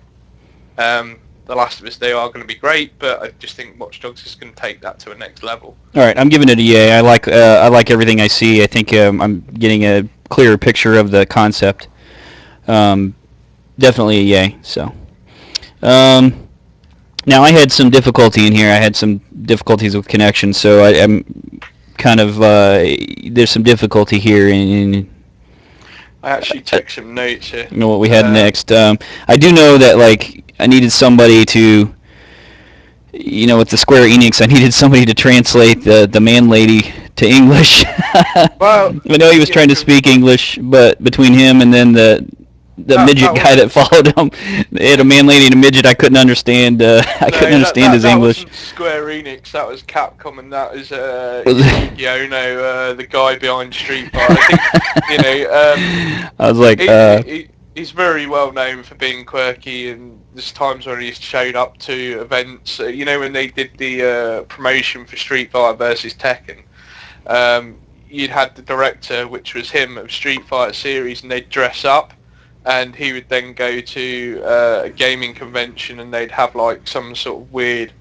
The Last of Us. They are going to be great, but I just think Watch Dogs is going to take that to a next level. All right, I'm giving it a yay. I like everything I see. I think I'm getting a clearer picture of the concept. Definitely a yay. So, now I had some difficulty in here. I had some difficulties with connection, so I'm kind of there's some difficulty here in I actually took some notes here. You know what we had next. I do know that I needed somebody to, with the Square Enix, I needed somebody to translate the man lady to English. Well, I know he was trying to speak English, but between him and then the midget guy that followed him, they had a man lady and a midget. I couldn't understand. Couldn't understand his English. That wasn't Square Enix. That was Capcom, and that was Yuki Ono, the guy behind Street Fighter. I was like, he's very well known for being quirky, and there's times where he's showed up to events. When they did the promotion for Street Fighter versus Tekken, you'd had the director, which was him, of Street Fighter series, and they'd dress up. And he would then go to a gaming convention, and they'd have some sort of weird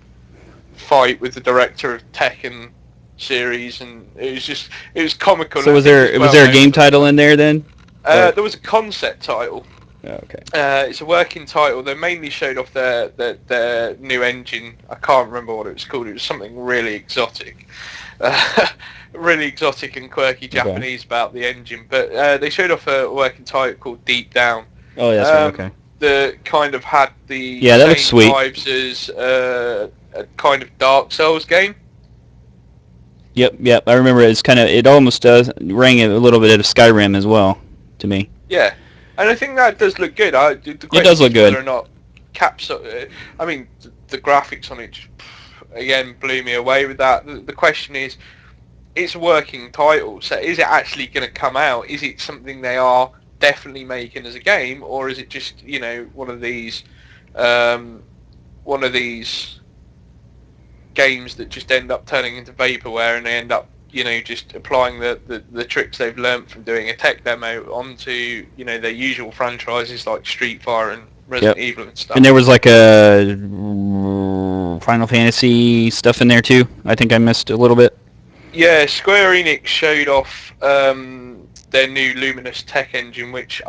fight with the director of Tekken series, and it was comical. So was there a game title in there then? There was a concept title. Oh, okay. It's a working title. They mainly showed off their new engine. I can't remember what it was called. It was something really exotic. Really exotic and quirky Japanese about the engine, but they showed off a working title called Deep Down. Oh, yes, okay. That kind of had the that looks sweet. Vibes as a kind of Dark Souls game. Yep. I remember it almost rang a little bit of Skyrim as well to me. Yeah, and I think that does look good. It does look good. Whether or not I mean, the graphics on it again blew me away with that. The question is, it's a working title, so is it actually going to come out? Is it something they are definitely making as a game, or is it just one of these games that just end up turning into vaporware, and they end up just applying the tricks they've learnt from doing a tech demo onto their usual franchises like Street Fighter and Resident Evil and stuff. And there was a Final Fantasy stuff in there too. I think I missed a little bit. Yeah, Square Enix showed off their new Luminous tech engine, which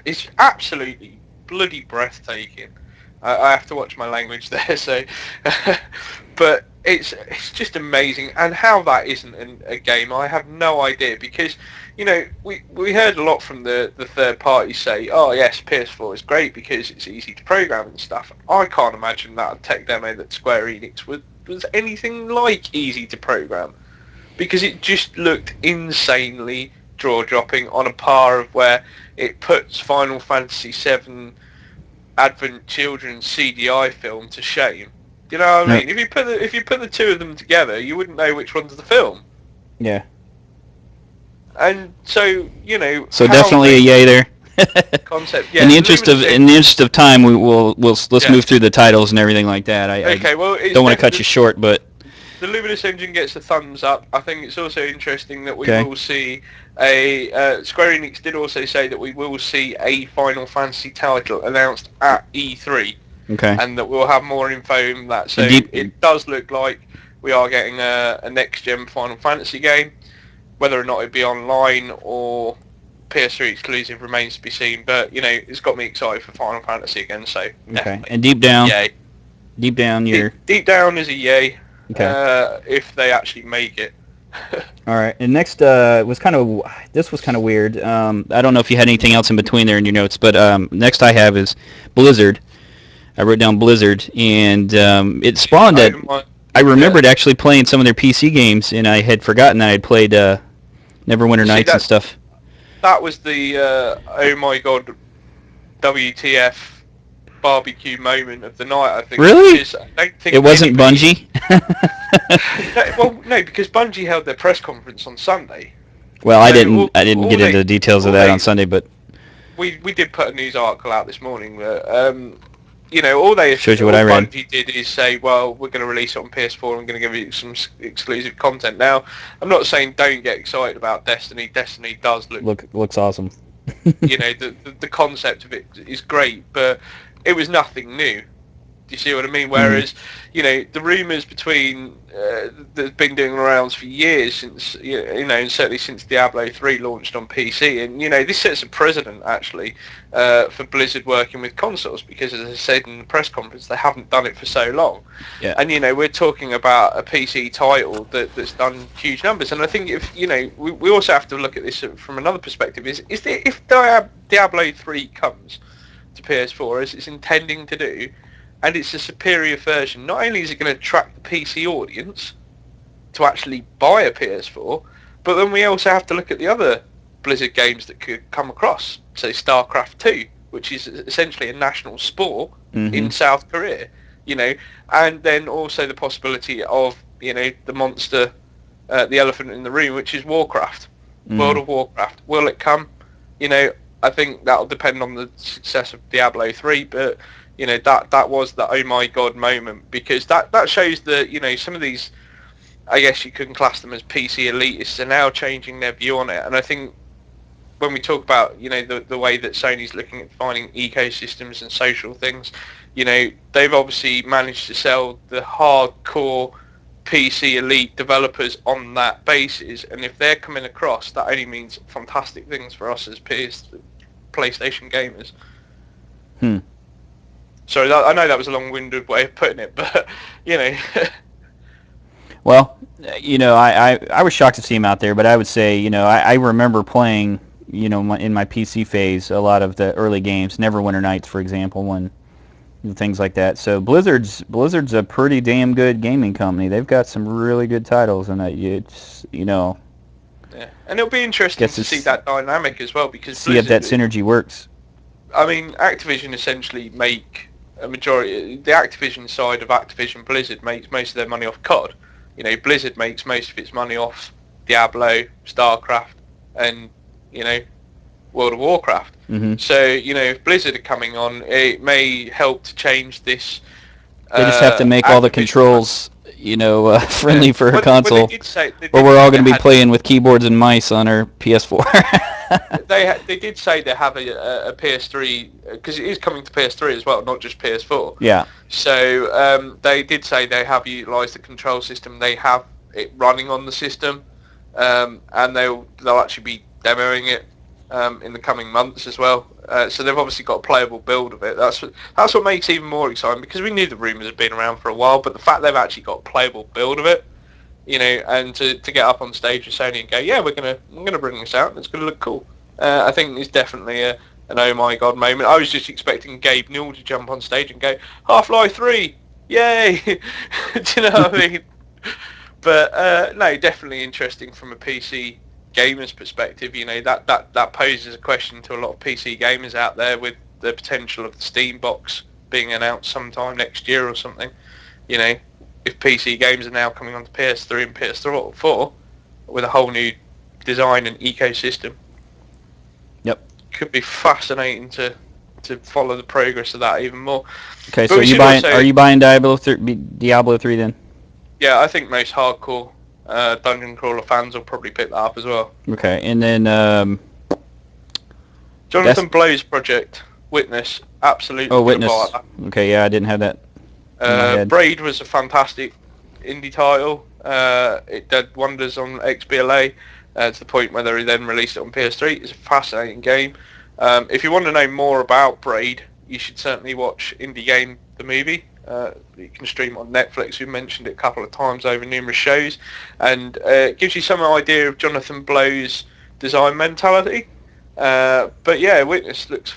is absolutely bloody breathtaking. I have to watch my language there. So, but it's just amazing, and how that isn't a game, I have no idea, because we heard a lot from the third party say, oh yes, PS4 is great because it's easy to program and stuff. I can't imagine that a tech demo that Square Enix was anything like easy to program, because it just looked insanely jaw-dropping, on a par of where it puts Final Fantasy VII Advent Children's CDI film to shame. You know what I mean? If you put the two of them together, you wouldn't know which one's the film. Yeah. And so So definitely a yay there. Concept. Yeah. In the interest of time, let's move through the titles and everything like that. Okay. Well, don't want to cut you short, but the Luminous engine gets a thumbs up. I think it's also interesting that we will see Square Enix did also say that we will see a Final Fantasy title announced at E3. Okay. And that we'll have more info on that. So it does look like we are getting a next-gen Final Fantasy game. Whether or not it be online or PS3 exclusive remains to be seen. But it's got me excited for Final Fantasy again. So okay. And deep down, yay. Deep down is a yay. Okay. If they actually make it. All right. And next this was kind of weird. I don't know if you had anything else in between there in your notes, but next I have is Blizzard. I wrote down Blizzard, and it spawned at. I remembered actually playing some of their PC games, and I had forgotten that I had played Neverwinter Nights and stuff. That was the oh my god, WTF barbecue moment of the night, I think. Really? I don't think it wasn't Bungie? No, because Bungie held their press conference on Sunday. Well, I didn't get into the details of that on Sunday, but we did put a news article out this morning that all they shows you what I read. Bungie did is say, well, we're going to release it on PS4 and we're going to give you some exclusive content. Now, I'm not saying don't get excited about Destiny. Destiny does looks awesome. The concept of it is great, but it was nothing new. Do you see what I mean? Whereas, the rumours between that's been doing rounds for years since, and certainly since Diablo 3 launched on PC, and this sets a precedent actually for Blizzard working with consoles, because as I said in the press conference, they haven't done it for so long. Yeah. And we're talking about a PC title that's done huge numbers, and I think if we also have to look at this from another perspective. If Diablo 3 comes to PS4 as it's intending to do, and it's a superior version, not only is it going to attract the PC audience to actually buy a PS4, but then we also have to look at the other Blizzard games that could come across. So StarCraft 2, which is essentially a national sport in South Korea, and then also the possibility of, the monster, the elephant in the room, which is Warcraft, World of Warcraft. Will it come? I think that'll depend on the success of Diablo 3, but that was the oh my god moment, because that shows that some of these, I guess you can class them as PC elitists, are now changing their view on it. And I think when we talk about the way that Sony's looking at finding ecosystems and social things, they've obviously managed to sell the hardcore PC elite developers on that basis, and if they're coming across, that only means fantastic things for us as PlayStation gamers. Sorry, I know that was a long-winded way of putting it, but Well, I was shocked to see him out there, but I would say, I remember playing, in my PC phase, a lot of the early games, Neverwinter Nights, for example, and things like that. So Blizzard's a pretty damn good gaming company. They've got some really good titles, and it's, Yeah, and it'll be interesting to see that dynamic as well, because see if that synergy works. I mean, Activision essentially make a majority. The Activision side of Activision Blizzard makes most of their money off COD. Blizzard makes most of its money off Diablo, StarCraft, and World of Warcraft. So if Blizzard are coming on, it may help to change this. They just have to make all the controls, friendly for a console, or we're all going to be playing with keyboards and mice on our PS4. They did say they have a PS3, because it is coming to PS3 as well, not just PS4. Yeah. So they did say they have utilised the control system. They have it running on the system, and they'll actually be demoing it in the coming months as well. So they've obviously got a playable build of it. That's what makes it even more exciting, because we knew the rumours had been around for a while, but the fact they've actually got a playable build of it, and to get up on stage with Sony and go, yeah, we're gonna bring this out, and it's gonna look cool. I think it's definitely an oh my god moment. I was just expecting Gabe Newell to jump on stage and go, Half-Life 3, yay! Do you know what I mean? But no, definitely interesting from a PC gamer's perspective. That poses a question to a lot of PC gamers out there, with the potential of the Steam box being announced sometime next year or something. If PC games are now coming onto PS3 and PS4 with a whole new design and ecosystem. Yep. Could be fascinating to follow the progress of that even more. Okay, so are you buying Diablo 3 then? Yeah, I think most hardcore dungeon crawler fans will probably pick that up as well. Okay, and then Jonathan Blow's project, Witness, absolutely. Oh, Witness. Okay, yeah, I didn't have that. Braid was a fantastic indie title. It did wonders on XBLA to the point where they then released it on PS3. It's a fascinating game. If you want to know more about Braid, you should certainly watch Indie Game the movie. You can stream it on Netflix. We've mentioned it a couple of times over numerous shows, and it gives you some idea of Jonathan Blow's design mentality. But yeah, Witness looks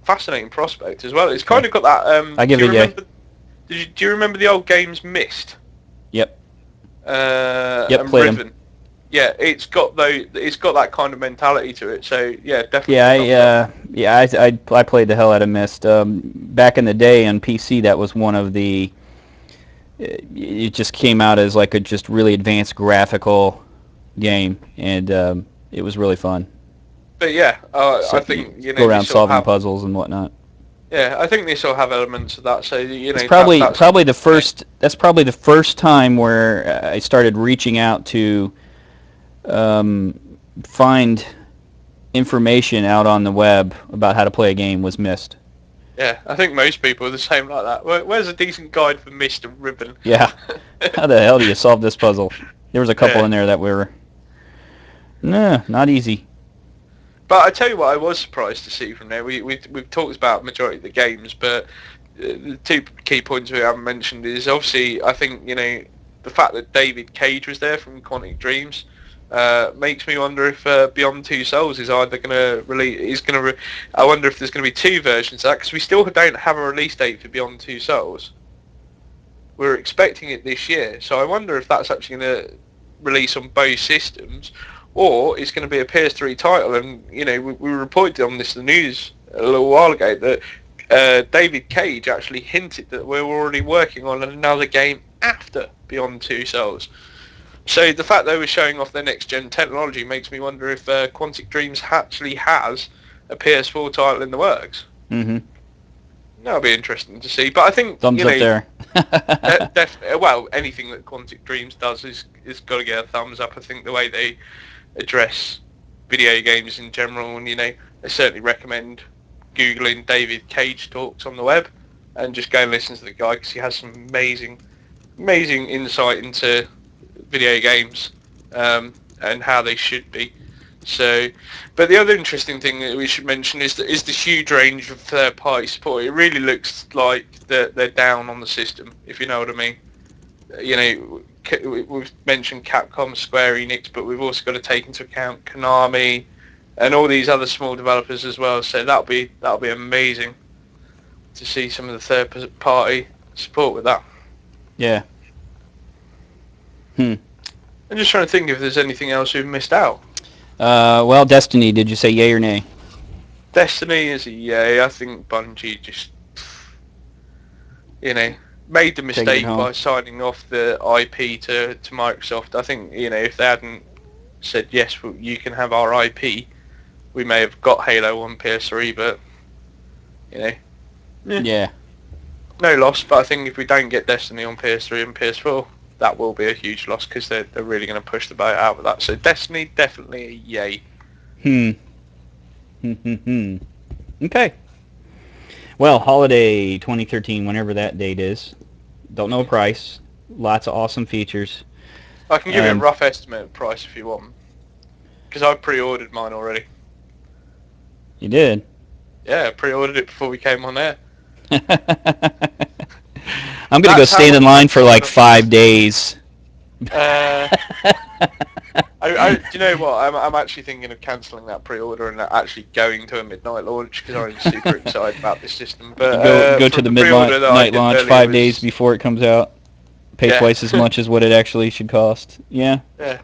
fascinating prospect as well. It's kind of got that. I give it a yay. Do you remember the old games Myst? Yep. Yep. And played Riven. them. Yeah, it's got that kind of mentality to it. So yeah, definitely. I played the hell out of Myst. Back in the day on PC, that was one of the. It just came out as like a just really advanced graphical game, and it was really fun. But yeah, I think go around solving puzzles and whatnot. Yeah, I think this will have elements of that. So it's probably the first. That's probably the first time where I started reaching out to find information out on the web about how to play a game was Myst. Yeah, I think most people are the same like that. Where's a decent guide for Myst and Ribbon? Yeah. How the hell do you solve this puzzle? There was a couple in there that were not easy. But I tell you what, I was surprised to see from there. We've talked about majority of the games, but the two key points we haven't mentioned is obviously I think the fact that David Cage was there from Quantic Dreams makes me wonder if Beyond Two Souls is either going to release. I wonder if there's going to be two versions of that, because we still don't have a release date for Beyond Two Souls. We're expecting it this year, so I wonder if that's actually going to release on both systems, or it's going to be a PS3 title. And we reported on this in the news a little while ago that David Cage actually hinted that we're already working on another game after Beyond Two Souls. So the fact they were showing off their next gen technology makes me wonder if Quantic Dreams actually has a PS4 title in the works. Mm-hmm. That'll be interesting to see. But I think thumbs up there. Well, anything that Quantic Dreams does is got to get a thumbs up. I think the way they address video games in general, and I certainly recommend googling David Cage talks on the web and just go and listen to the guy, because he has some amazing insight into video games and how they should be. So, but the other interesting thing that we should mention is the huge range of third-party support. It really looks like they're down on the system, if you know what I mean. We've mentioned Capcom, Square Enix, but we've also got to take into account Konami and all these other small developers as well. So that'll be amazing to see some of the third-party support with that. Yeah. I'm just trying to think if there's anything else we've missed out. Well, Destiny, did you say yay or nay? Destiny is a yay. I think Bungie just, made the mistake by signing off the IP to Microsoft. I think, if they hadn't said, yes, well, you can have our IP, we may have got Halo on PS3, but, Yeah. No loss, but I think if we don't get Destiny on PS3 and PS4, that will be a huge loss, because they're really going to push the boat out with that. So Destiny, definitely a yay. Okay. Well, holiday 2013, whenever that date is. Don't know price. Lots of awesome features. I can give you a rough estimate of price if you want, because I've pre-ordered mine already. You did? Yeah, I pre-ordered it before we came on air. I'm going to go stand in line for like 5 days. Do you know what? I'm actually thinking of cancelling that pre-order and actually going to a midnight launch because I'm super excited about this system. But Go to from the the pre-order that I midnight did launch earlier 5 days before it comes out. Pay twice as much as what it actually should cost. Yeah. Yeah.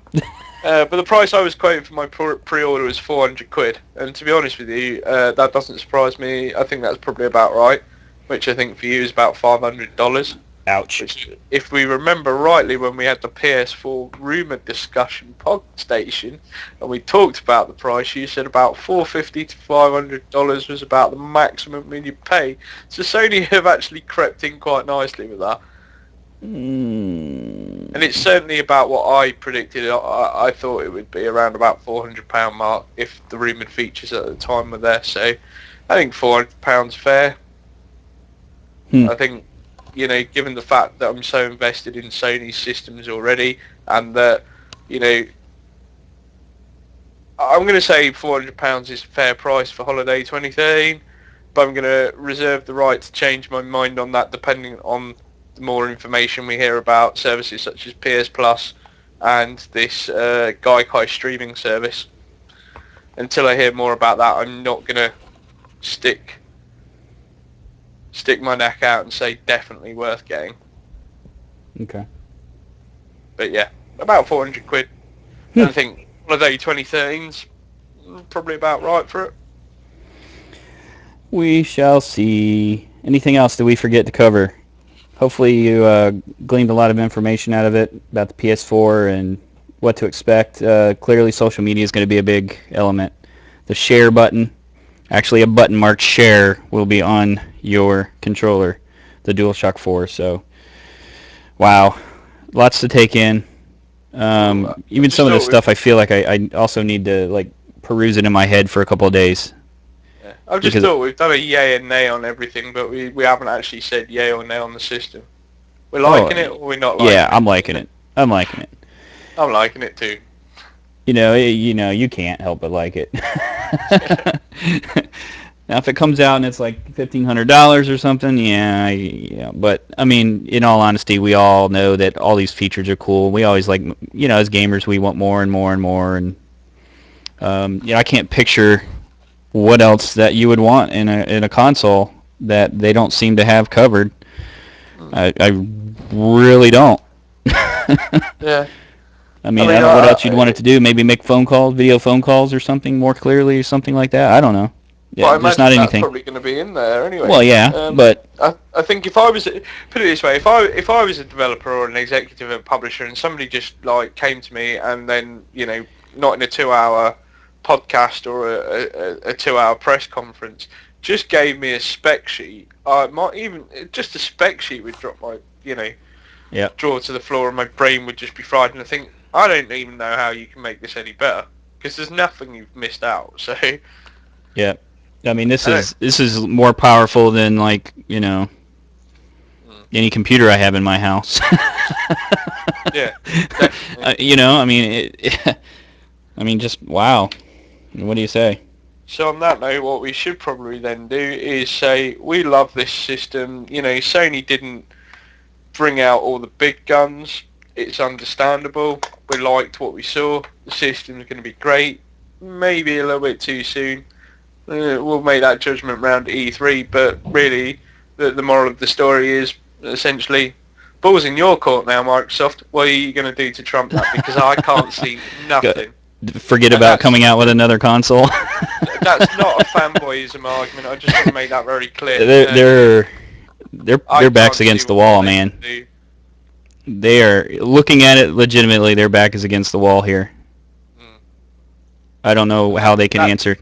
But the price I was quoting for my pre-order was 400 quid, and to be honest with you, that doesn't surprise me. I think that's probably about right, which I think for you is about $500. Ouch. Which, if we remember rightly, when we had the PS4 rumour discussion PodStation, and we talked about the price, you said about $450 to $500 was about the maximum you'd pay. So Sony have actually crept in quite nicely with that. And it's certainly about what I predicted. I thought it would be around about £400 mark if the rumoured features at the time were there. So I think £400 fair. I think, you know, given the fact that I'm so invested in Sony's systems already, and that, you know, I'm going to say £400 is a fair price for holiday 2013, but I'm going to reserve the right to change my mind on that depending on the more information we hear about services such as PS Plus and this Gaikai streaming service. Until I hear more about that, I'm not going to stick my neck out and say definitely worth getting. Okay. But yeah, about 400 quid. I think holiday 2013's probably about right for it. We shall see. Anything else that we forget to cover? Hopefully you gleaned a lot of information out of it about the PS4 and what to expect. Clearly social media is going to be a big element. The share button, actually a button marked share, will be on your controller, the DualShock 4. So, wow, lots to take in. Even some of this stuff I feel like I also need to like peruse it in my head for a couple of days. I've just thought we've done a yay and nay on everything, but we haven't actually said yay or nay on the system. We're liking it or we're not liking it? Yeah, I'm liking it. I'm liking it. I'm liking it too. You know, you can't help but like it. Now, if it comes out and it's like $1,500 or something, yeah. But I mean, in all honesty, we all know that all these features are cool. We always like, you know, as gamers, we want more and more and more. And I can't picture what else that you would want in a console that they don't seem to have covered. I really don't. Yeah. I mean, I don't know what else you'd want it to do. Maybe make video phone calls or something more clearly or something like that. I don't know. Yeah, well, just not anything. That's probably going to be in there anyway. Well, yeah, but I think if I was, put it this way, if I was a developer or an executive and publisher, and somebody just like came to me and then, you know, not in a 2-hour podcast or a 2-hour press conference, just gave me a spec sheet, I might even just a spec sheet would drop my, you know, draw to the floor, and my brain would just be fried. And I think, I don't even know how you can make this any better, because there's nothing you've missed out. So yeah, I mean, this is more powerful than, like, you know, any computer I have in my house. Yeah, definitely. You know, I mean, I mean, just wow. What do you say? So on that note, what we should probably then do is say we love this system. You know, Sony didn't bring out all the big guns. It's understandable. We liked what we saw. The system's going to be great. Maybe a little bit too soon. We'll make that judgment round E3. But really, the moral of the story is essentially, ball's in your court now, Microsoft. What are you going to do to trump that? Because I can't see nothing. Forget about coming out with another console. That's not a fanboyism argument. I just want to make that very clear. Their back's against the wall, man. They are looking at it legitimately. Their back is against the wall here. I don't know how they can answer.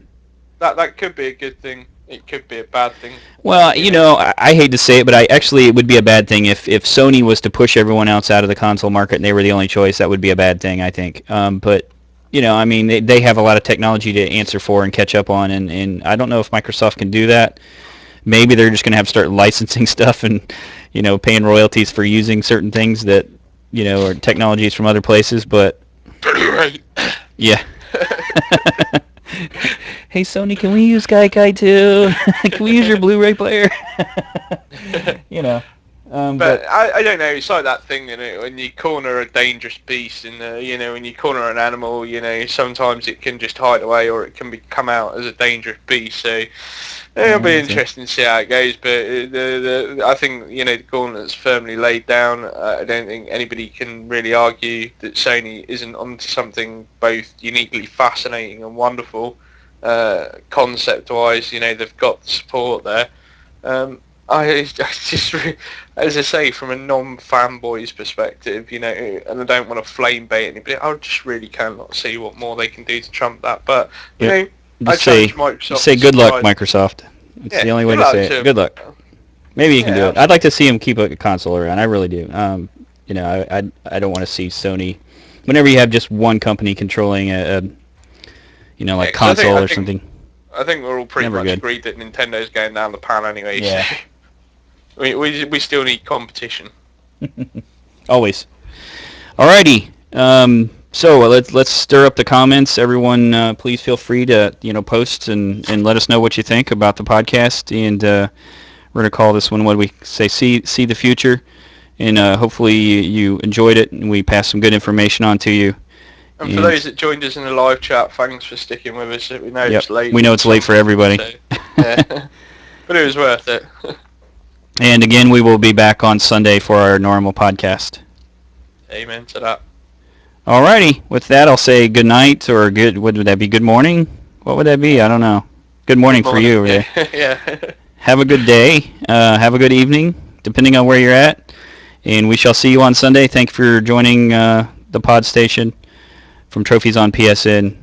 That could be a good thing. It could be a bad thing. Well, you know, I hate to say it, but it would be a bad thing if Sony was to push everyone else out of the console market and they were the only choice. That would be a bad thing, I think. But you know, I mean, they have a lot of technology to answer for and catch up on, and I don't know if Microsoft can do that. Maybe they're just going to have to start licensing stuff and, you know, paying royalties for using certain things that, you know, are technologies from other places, but... Right. Yeah. hey Sony, can we use Gaikai too? Can we use your Blu-ray player? You know. But I don't know. It's like that thing, when you corner a dangerous beast, and when you corner an animal, sometimes it can just hide away, or it can come out as a dangerous beast. So it'll be interesting to see how it goes. But I think the gauntlet's firmly laid down. I don't think anybody can really argue that Sony isn't onto something both uniquely fascinating and wonderful, concept-wise. They've got the support there. I just, as I say, from a non-fanboy's perspective, and I don't want to flame bait anybody, I just really cannot see what more they can do to trump that. But, I challenge Microsoft. Say good luck, Microsoft. It's the only way to say it. Good luck. Maybe you can do it. I'd like to see them keep a console around. I really do. I don't want to see Sony. Whenever you have just one company controlling like console or something. I think we're all pretty much agreed that Nintendo's going down the pan anyway. Yeah. So we still need competition. Always. Alrighty. So let's stir up the comments. Everyone, please feel free to post and let us know what you think about the podcast. And we're gonna call this one, what do we say? See the future. And hopefully you enjoyed it, and we passed some good information on to you. And for those that joined us in the live chat, thanks for sticking with us. We know it's late. We know it's late for everybody. So, yeah. But it was worth it. And again, we will be back on Sunday for our normal podcast. Amen to that. Alrighty. With that, I'll say good night, or good. What would that be? Good morning? What would that be? I don't know. Good morning for you, Ray. Yeah. Have a good day. Have a good evening, depending on where you're at. And we shall see you on Sunday. Thank you for joining the PodStation from Trophies on PSN.